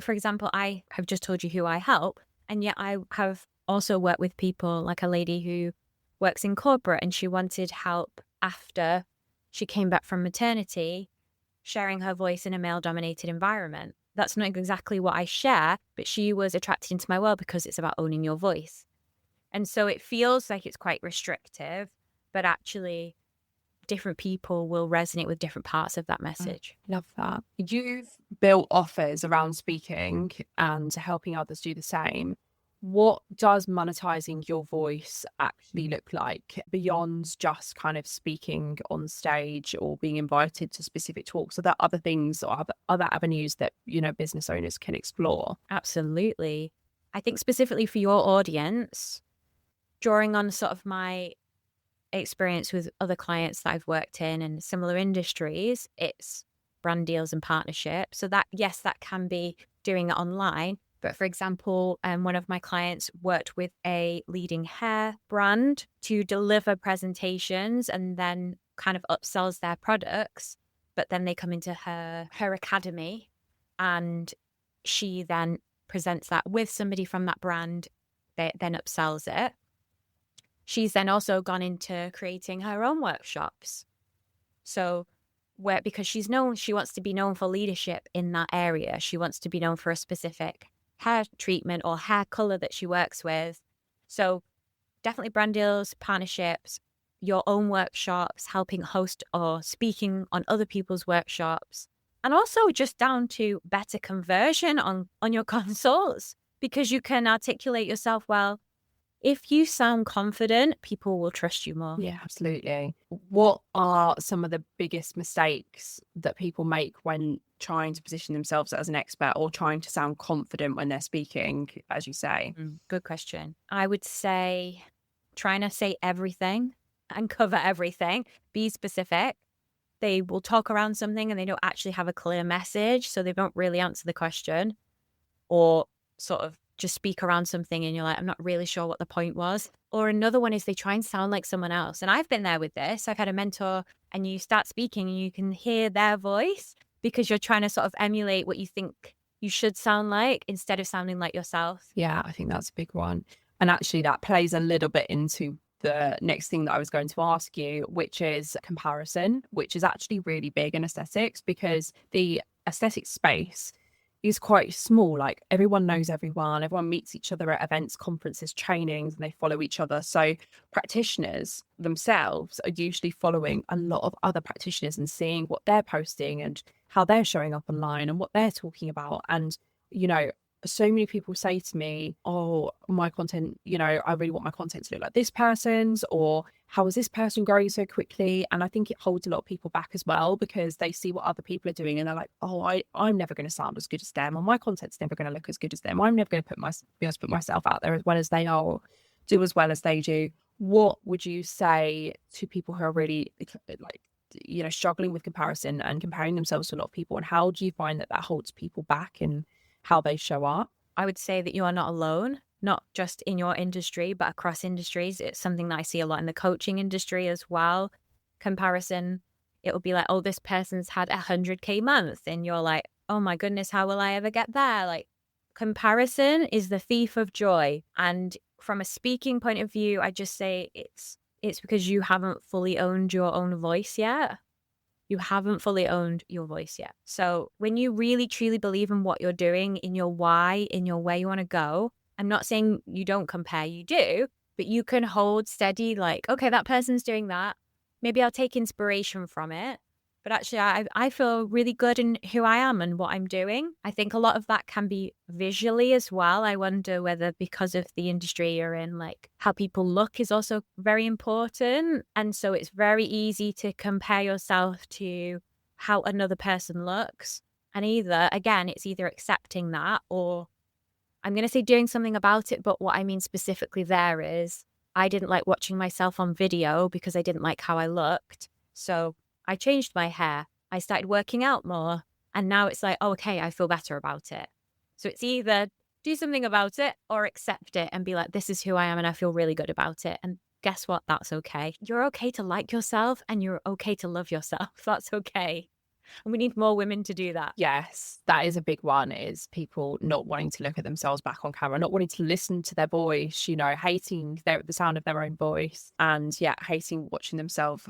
for example, I have just told you who I help, and yet I have also worked with people like a lady who works in corporate, and she wanted help after she came back from maternity, sharing her voice in a male-dominated environment. That's not exactly what I share, but she was attracted into my world because it's about owning your voice. And so it feels like it's quite restrictive, but actually different people will resonate with different parts of that message. Love that. You've built offers around speaking and helping others do the same. What does monetizing your voice actually look like beyond just kind of speaking on stage or being invited to specific talks? Are there other things or other avenues that, business owners can explore? Absolutely. I think specifically for your audience, drawing on sort of my experience with other clients that I've worked in and similar industries, it's brand deals and partnerships. So that, yes, that can be doing it online. But for example, one of my clients worked with a leading hair brand to deliver presentations and then kind of upsells their products. But then they come into her academy, and she then presents that with somebody from that brand, then upsells it. She's then also gone into creating her own workshops. So because she wants to be known for leadership in that area. She wants to be known for a specific hair treatment or hair color that she works with. So definitely brand deals, partnerships, your own workshops, helping host or speaking on other people's workshops, and also just down to better conversion on your consults, because you can articulate yourself well. If you sound confident, people will trust you more. Yeah, absolutely. What are some of the biggest mistakes that people make when trying to position themselves as an expert or trying to sound confident when they're speaking, as you say? Good question. I would say trying to say everything and cover everything. Be specific. They will talk around something and they don't actually have a clear message, so they don't really answer the question, or sort of just speak around something and you're like, I'm not really sure what the point was. Or another one is they try and sound like someone else. And I've been there with this. I've had a mentor, and you start speaking and you can hear their voice because you're trying to sort of emulate what you think you should sound like instead of sounding like yourself. Yeah, I think that's a big one. And actually that plays a little bit into the next thing that I was going to ask you, which is comparison, which is actually really big in aesthetics, because the aesthetic space is quite small. Like everyone knows everyone meets each other at events, conferences, trainings, and they follow each other. So practitioners themselves are usually following a lot of other practitioners and seeing what they're posting and how they're showing up online and what they're talking about. And, you know, so many people say to me, oh, my content, you know, I really want my content to look like this person's, or how is this person growing so quickly? And I think it holds a lot of people back as well, because they see what other people are doing and they're like, oh, I'm never going to sound as good as them, or my content's never going to look as good as them. I'm never going to be able to put myself out there as well as they are, or do as well as they do. What would you say to people who are really like, you know, struggling with comparison and comparing themselves to a lot of people? And how do you find that holds people back in how they show up? I would say that you are not alone, not just in your industry, but across industries. It's something that I see a lot in the coaching industry as well. Comparison, it will be like, oh, this person's had 100K month. And you're like, oh my goodness, how will I ever get there? Like, comparison is the thief of joy. And from a speaking point of view, I just say it's because you haven't fully owned your own voice yet. You haven't fully owned your voice yet. So when you really truly believe in what you're doing, in your why, in your where you want to go, I'm not saying you don't compare, you do, but you can hold steady, like, okay, that person's doing that. Maybe I'll take inspiration from it. But actually, I feel really good in who I am and what I'm doing. I think a lot of that can be visually as well. I wonder whether because of the industry you're in, like how people look is also very important. And so it's very easy to compare yourself to how another person looks. And it's either accepting that, or I'm going to say doing something about it. But what I mean specifically there is I didn't like watching myself on video because I didn't like how I looked. So I changed my hair. I started working out more. And now it's like, oh, okay, I feel better about it. So it's either do something about it or accept it and be like, this is who I am and I feel really good about it. And guess what? That's okay. You're okay to like yourself and you're okay to love yourself. That's okay. And we need more women to do that. Yes, that is a big one, is people not wanting to look at themselves back on camera, not wanting to listen to their voice, you know, hating the sound of their own voice, and hating watching themselves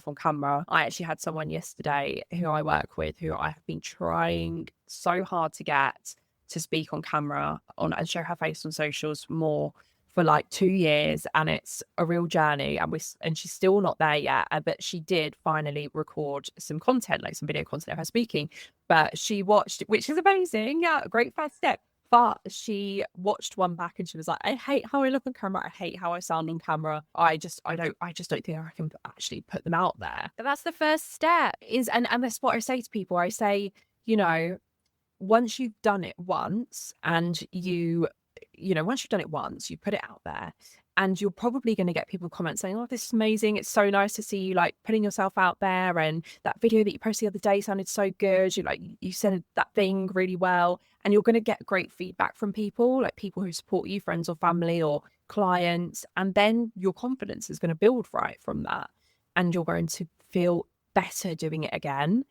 on camera. I actually had someone yesterday who I work with who I have been trying so hard to get to speak on camera and show her face on socials more for like 2 years, and it's a real journey, and she's still not there yet, but she did finally record some content, like some video content of her speaking, but she watched, which is amazing, great first step, but she watched one back and she was like, I hate how I look on camera, I hate how I sound on camera, I just don't think I can actually put them out there. But that's the first step. And that's what I say to people. I say, you know, once you've done it once, and once you've done it once, you put it out there, and you're probably going to get people comment saying, oh, this is amazing. It's so nice to see you like putting yourself out there. And that video that you posted the other day sounded so good. You said that thing really well. And you're going to get great feedback from people, like people who support you, friends or family or clients. And then your confidence is going to build right from that. And you're going to feel better doing it again.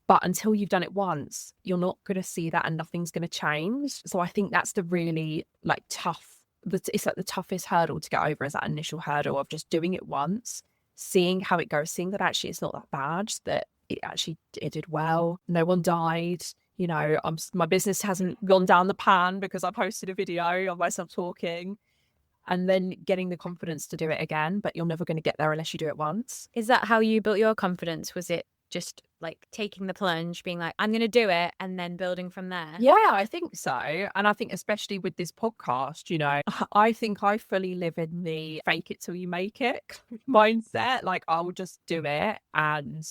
But until you've done it once, you're not going to see that, and nothing's going to change. So I think that's the really it's like the toughest hurdle to get over, is that initial hurdle of just doing it once, seeing how it goes, seeing that actually it's not that bad, that it did well. No one died. You know, my business hasn't gone down the pan because I posted a video of myself talking, and then getting the confidence to do it again. But you're never going to get there unless you do it once. Is that how you built your confidence? Was it just like taking the plunge, being like, I'm going to do it, and then building from there? Yeah, I think so. And I think especially with this podcast, you know, I think I fully live in the fake it till you make it mindset. Like, I'll just do it, and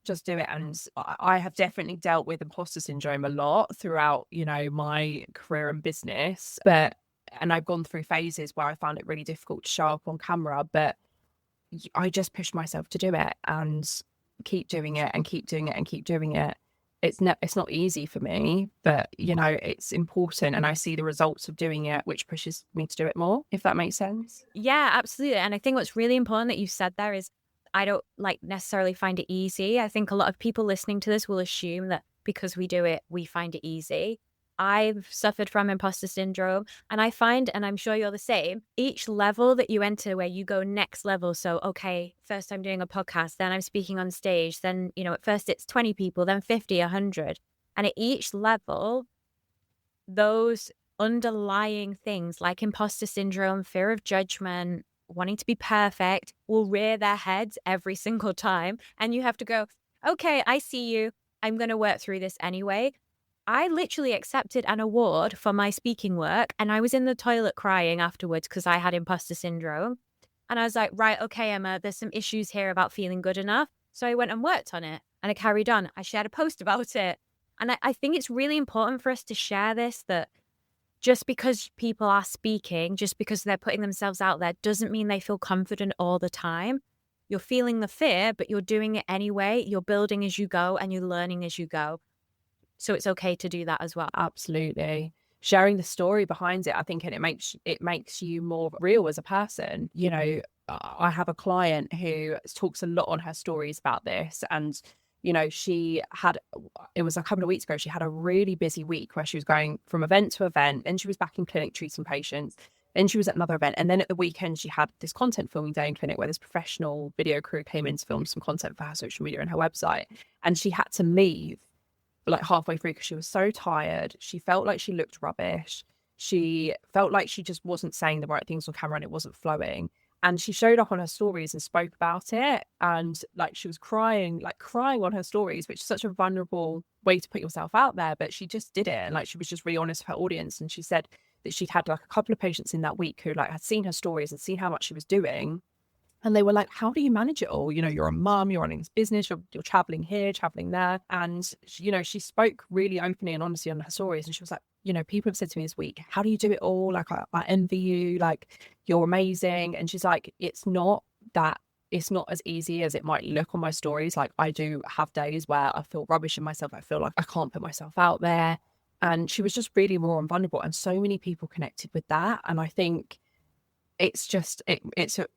just do it. And I have definitely dealt with imposter syndrome a lot throughout, you know, my career and business. And I've gone through phases where I found it really difficult to show up on camera, but I just pushed myself to do it and keep doing it and keep doing it and keep doing it. It's not easy for me, but you know, it's important, and I see the results of doing it, which pushes me to do it more, if that makes sense. Yeah, absolutely. And I think what's really important that you said there is, I don't like necessarily find it easy. I think a lot of people listening to this will assume that because we do it, we find it easy. I've suffered from imposter syndrome, and I find, and I'm sure you're the same, each level that you enter where you go next level. So, okay, first I'm doing a podcast, then I'm speaking on stage, then, at first it's 20 people, then 50, 100. And at each level, those underlying things like imposter syndrome, fear of judgment, wanting to be perfect will rear their heads every single time. And you have to go, okay, I see you. I'm going to work through this anyway. I literally accepted an award for my speaking work, and I was in the toilet crying afterwards because I had imposter syndrome. And I was like, right, okay, Emma, there's some issues here about feeling good enough. So I went and worked on it, and I carried on. I shared a post about it. And I think it's really important for us to share this, that just because people are speaking, just because they're putting themselves out there, doesn't mean they feel confident all the time. You're feeling the fear, but you're doing it anyway. You're building as you go, and you're learning as you go. So it's okay to do that as well. Absolutely. Sharing the story behind it, I think, and it makes you more real as a person. I have a client who talks a lot on her stories about this, and it was a couple of weeks ago, she had a really busy week where she was going from event to event, and she was back in clinic treating patients. Then she was at another event, and then at the weekend she had this content filming day in clinic where this professional video crew came in to film some content for her social media and her website, and she had to leave like halfway through because she was so tired. She felt like she looked rubbish. She felt like she just wasn't saying the right things on camera and it wasn't flowing. And she showed up on her stories and spoke about it. And like she was crying on her stories, which is such a vulnerable way to put yourself out there. But she just did it. And like she was just really honest with her audience. And she said that she'd had like a couple of patients in that week who like had seen her stories and seen how much she was doing. And they were like, how do you manage it all? You're a mum, you're running this business, you're traveling here, traveling there. And, she spoke really openly and honestly on her stories. And she was like, people have said to me this week, how do you do it all? Like, I envy you. Like, you're amazing. And she's like, it's not as easy as it might look on my stories. Like, I do have days where I feel rubbish in myself. I feel like I can't put myself out there. And she was just really raw and vulnerable. And so many people connected with that. And I think it's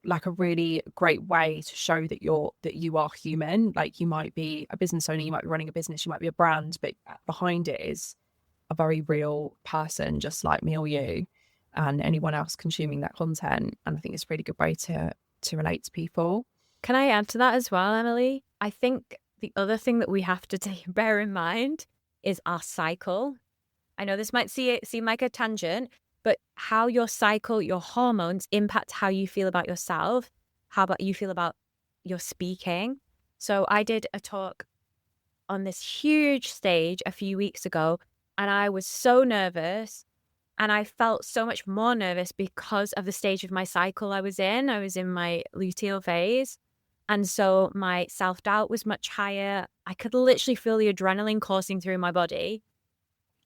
like a really great way to show that you are human. Like, you might be a business owner, you might be running a business, you might be a brand, but behind it is a very real person, just like me or you and anyone else consuming that content. And I think it's a really good way to relate to people. Can I add to that as well, Emily? I think the other thing that we have to bear in mind is our cycle. I know this might seem like a tangent, but how your cycle, your hormones impact how you feel about yourself, how about you feel about your speaking. So I did a talk on this huge stage a few weeks ago, and I was so nervous, and I felt so much more nervous because of the stage of my cycle I was in. I was in my luteal phase. And so my self-doubt was much higher. I could literally feel the adrenaline coursing through my body.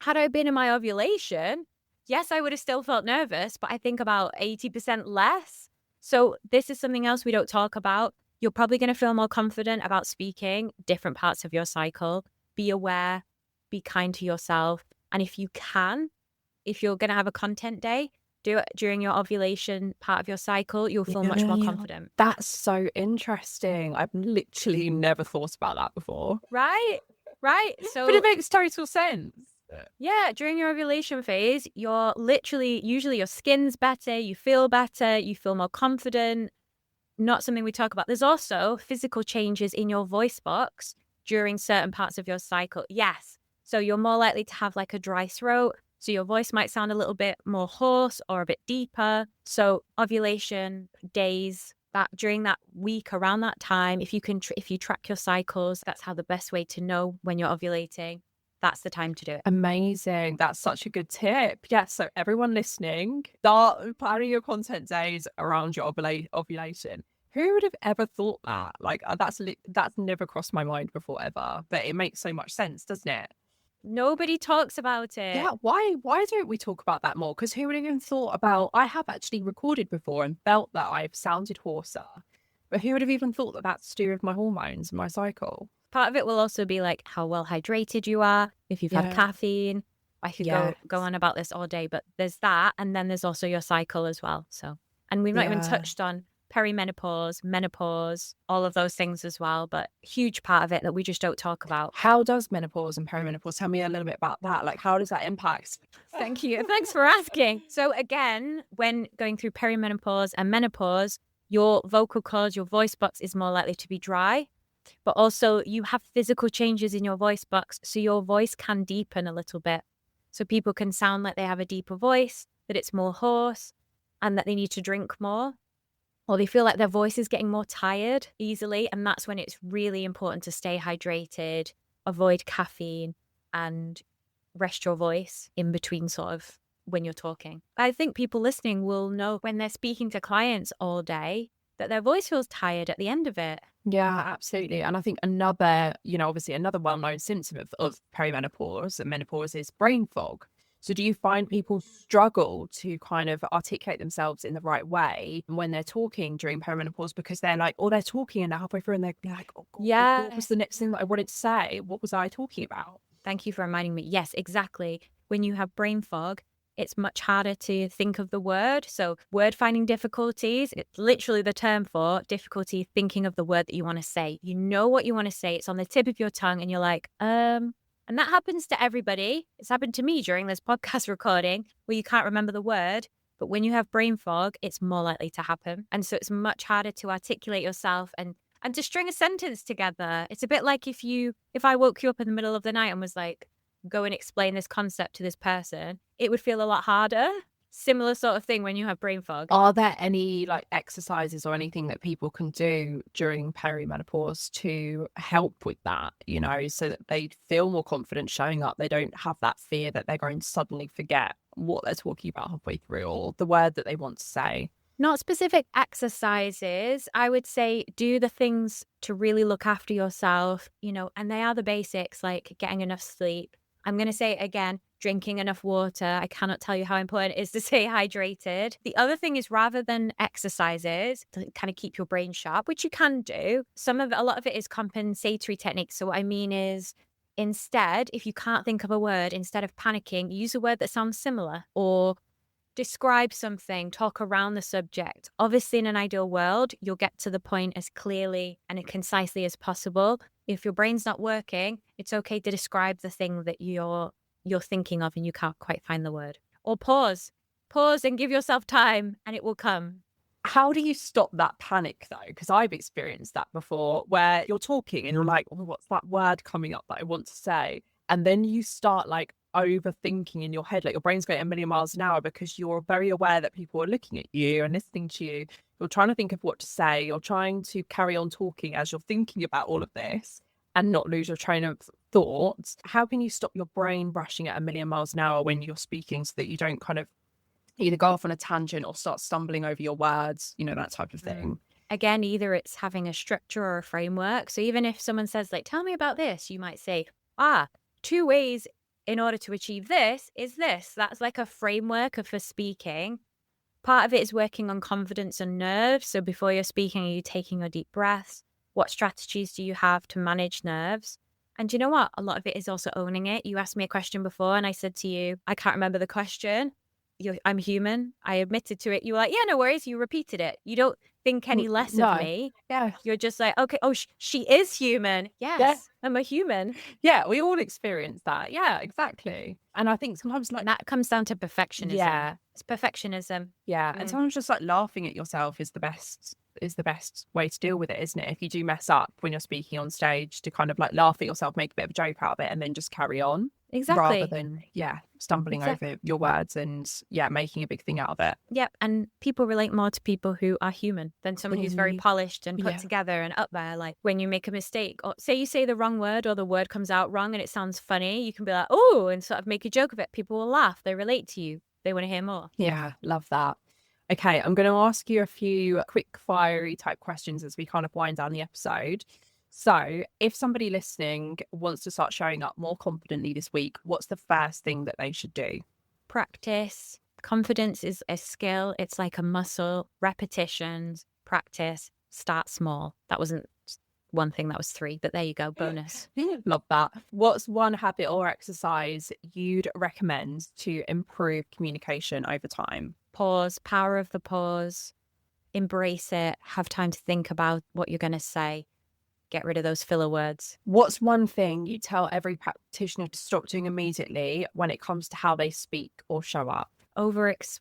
Had I been in my ovulation, yes, I would have still felt nervous, but I think about 80% less. So this is something else we don't talk about. You're probably going to feel more confident about speaking different parts of your cycle. Be aware, be kind to yourself. And if you're going to have a content day, do it during your ovulation part of your cycle. You'll feel much more confident. That's so interesting. I've literally never thought about that before. Right. So, but it makes total sense. Yeah, during your ovulation phase, you're usually your skin's better, you feel better, you feel more confident. Not something we talk about. There's also physical changes in your voice box during certain parts of your cycle. Yes. So you're more likely to have like a dry throat. So your voice might sound a little bit more hoarse or a bit deeper. So ovulation days, that during that week around that time, if you track your cycles, that's how the best way to know when you're ovulating. That's the time to do it. Amazing. That's such a good tip. Yeah. So everyone listening, start planning your content days around your ovulation. Who would have ever thought that? Like, that's never crossed my mind before ever, but it makes so much sense, doesn't it? Nobody talks about it. Yeah. Why don't we talk about that more? Because who would have even thought about, I have actually recorded before and felt that I've sounded hoarser, but who would have even thought that that's to do with my hormones and my cycle? Part of it will also be like how well hydrated you are, if you've had caffeine. I could go on about this all day, but there's that. And then there's also your cycle as well. So, and we've not even touched on perimenopause, menopause, all of those things as well, but huge part of it that we just don't talk about. How does menopause and perimenopause? Tell me a little bit about that. Like, how does that impact? Thank you. Thanks for asking. So again, when going through perimenopause and menopause, your vocal cords, your voice box is more likely to be dry, but also you have physical changes in your voice box. So your voice can deepen a little bit. So people can sound like they have a deeper voice, that it's more hoarse, and that they need to drink more, or they feel like their voice is getting more tired easily. And that's when it's really important to stay hydrated, avoid caffeine, and rest your voice in between sort of when you're talking. I think people listening will know when they're speaking to clients all day that their voice feels tired at the end of it. Yeah, absolutely. And I think another, obviously another well-known symptom of perimenopause and menopause is brain fog. So do you find people struggle to kind of articulate themselves in the right way when they're talking during perimenopause because they're like, or they're talking and they're halfway through and they're like, oh God, Yeah. what was the next thing that I wanted to say? What was I talking about? Thank you for reminding me. Yes, exactly. When you have brain fog, it's much harder to think of the word. So word finding difficulties, it's literally the term for difficulty thinking of the word that you want to say. You know what you want to say. It's on the tip of your tongue and you're like, and that happens to everybody. It's happened to me during this podcast recording where you can't remember the word. But when you have brain fog, it's more likely to happen. And so it's much harder to articulate yourself and to string a sentence together. It's a bit like if I woke you up in the middle of the night and was like, go and explain this concept to this person, it would feel a lot harder. Similar sort of thing when you have brain fog. Are there any like exercises or anything that people can do during perimenopause to help with that, so that they feel more confident showing up? They don't have that fear that they're going to suddenly forget what they're talking about halfway through or the word that they want to say. Not specific exercises. I would say do the things to really look after yourself, and they are the basics like getting enough sleep. I'm going to say it again, drinking enough water. I cannot tell you how important it is to stay hydrated. The other thing is rather than exercises to kind of keep your brain sharp, which you can do, a lot of it is compensatory techniques. So what I mean is instead, if you can't think of a word, instead of panicking, use a word that sounds similar or describe something, talk around the subject. Obviously, in an ideal world, you'll get to the point as clearly and as concisely as possible. If your brain's not working, it's okay to describe the thing that you're thinking of and you can't quite find the word. Or pause and give yourself time and it will come. How do you stop that panic though? Because I've experienced that before where you're talking and you're like, oh, what's that word coming up that I want to say? And then you start like overthinking in your head, like your brain's going a million miles an hour because you're very aware that people are looking at you and listening to you. You're trying to think of what to say. You're trying to carry on talking as you're thinking about all of this and not lose your train of thought. How can you stop your brain rushing at a million miles an hour when you're speaking so that you don't kind of either go off on a tangent or start stumbling over your words, that type of thing? Again, either it's having a structure or a framework. So even if someone says like, tell me about this, you might say, 2 ways in order to achieve this is this. That's like a framework for speaking. Part of it is working on confidence and nerves. So before you're speaking, are you taking your deep breaths? What strategies do you have to manage nerves? And you know what? A lot of it is also owning it. You asked me a question before and I said to you, I can't remember the question. I'm human. I admitted to it. You were like, yeah, no worries. You repeated it. You don't think any less of me. Yeah. You're just like, okay, she is human. Yes, yeah. I'm a human. Yeah, we all experience that. Yeah, exactly. And I think sometimes and that comes down to perfectionism. Yeah. It's perfectionism. Yeah. And sometimes just like laughing at yourself is the best way to deal with it, isn't it? If you do mess up when you're speaking on stage, to kind of like laugh at yourself, make a bit of a joke out of it and then just carry on. Exactly. Rather than, stumbling over your words and, making a big thing out of it. Yep. And people relate more to people who are human than someone who's very polished and put together and up there. Like when you make a mistake or say you say the wrong word or the word comes out wrong and it sounds funny, you can be like, oh, and sort of make a joke of it. People will laugh. They relate to you. They want to hear more. Yeah, love that. Okay, I'm going to ask you a few quick fiery type questions as we kind of wind down the episode. So if somebody listening wants to start showing up more confidently this week, what's the first thing that they should do? Practice. Confidence is a skill. It's like a muscle. Repetitions, practice, start small. That wasn't one thing, that was 3, but there you go, bonus. Love that. What's one habit or exercise you'd recommend to improve communication over time? Pause, power of the pause. embrace it, have time to think about what you're going to say, get rid of those filler words. What's one thing you tell every practitioner to stop doing immediately when it comes to how they speak or show up?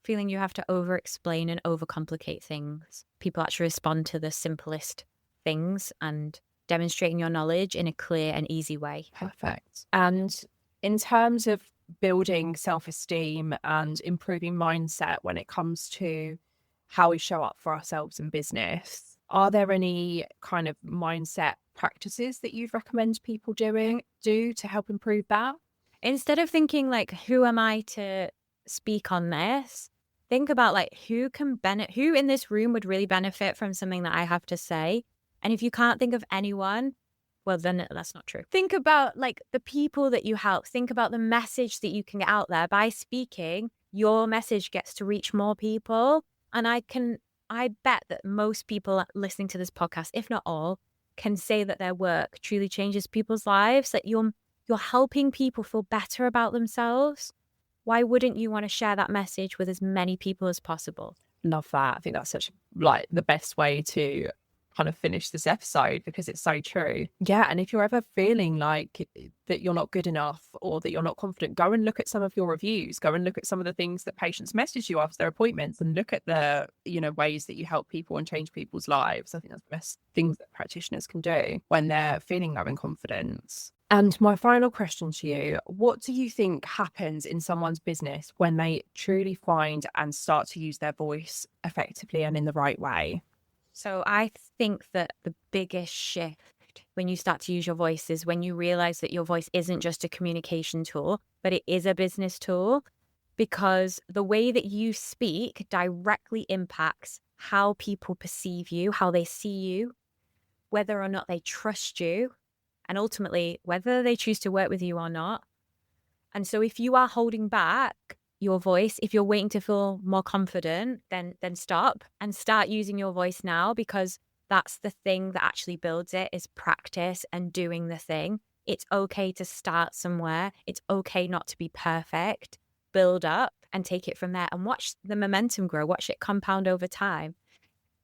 Feeling you have to over-explain and overcomplicate things. People actually respond to the simplest things, and demonstrating your knowledge in a clear and easy way. Perfect. And in terms of building self-esteem and improving mindset when it comes to how we show up for ourselves in business, are there any kind of mindset practices that you'd recommend people do to help improve that? Instead of thinking like, who am I to speak on this? Think about like, who in this room would really benefit from something that I have to say? And if you can't think of anyone, well, then that's not true. Think about like the people that you help. Think about the message that you can get out there. By speaking, your message gets to reach more people. And I bet that most people listening to this podcast, if not all, can say that their work truly changes people's lives, that you're helping people feel better about themselves. Why wouldn't you want to share that message with as many people as possible? Love that. I think that's such like the best way to kind of finish this episode, because it's so true. Yeah. And if you're ever feeling like that you're not good enough or that you're not confident, go and look at some of your reviews, go and look at some of the things that patients message you after their appointments, and look at the, ways that you help people and change people's lives. I think that's the best things that practitioners can do when they're feeling low in confidence. And my final question to you, what do you think happens in someone's business when they truly find and start to use their voice effectively and in the right way? So I think that the biggest shift when you start to use your voice is when you realize that your voice isn't just a communication tool, but it is a business tool, because the way that you speak directly impacts how people perceive you, how they see you, whether or not they trust you, and ultimately whether they choose to work with you or not. And so if you are holding back your voice, if you're waiting to feel more confident, then stop and start using your voice now, because that's the thing that actually builds it, is practice and doing the thing. It's okay to start somewhere. It's okay not to be perfect. Build up and take it from there and watch the momentum grow, watch it compound over time.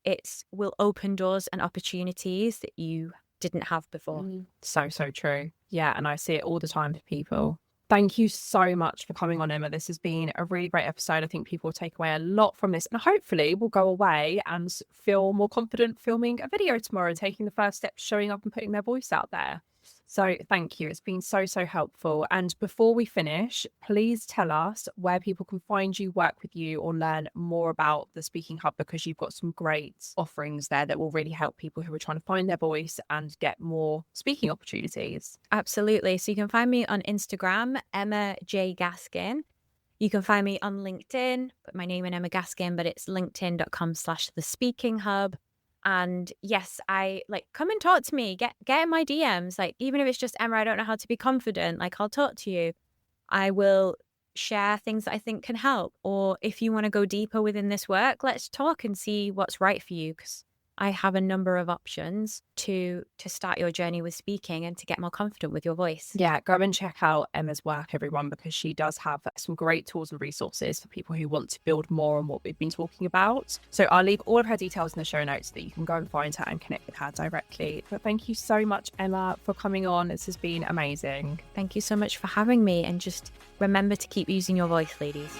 It will open doors and opportunities that you didn't have before. So true. Yeah. And I see it all the time for people. Thank you so much for coming on, Emma. This has been a really great episode. I think people will take away a lot from this, and hopefully will go away and feel more confident filming a video tomorrow, taking the first step, showing up and putting their voice out there. So thank you. It's been so helpful. And before we finish, please tell us where people can find you, work with you, or learn more about the Speaking Hub, because you've got some great offerings there that will really help people who are trying to find their voice and get more speaking opportunities. Absolutely. So you can find me on Instagram, Emma J. Gaskin. You can find me on LinkedIn, put my name in Emma Gaskin, but it's linkedin.com/The Speaking Hub. And yes, I come and talk to me, get in my DMs. Like, even if it's just, Emma, I don't know how to be confident, like, I'll talk to you. I will share things that I think can help. Or if you want to go deeper within this work, let's talk and see what's right for you. Because I have a number of options to start your journey with speaking and to get more confident with your voice. Yeah, go and check out Emma's work, everyone, because she does have some great tools and resources for people who want to build more on what we've been talking about. So I'll leave all of her details in the show notes so that you can go and find her and connect with her directly. But thank you so much, Emma, for coming on. This has been amazing. Thank you so much for having me. And just remember to keep using your voice, ladies.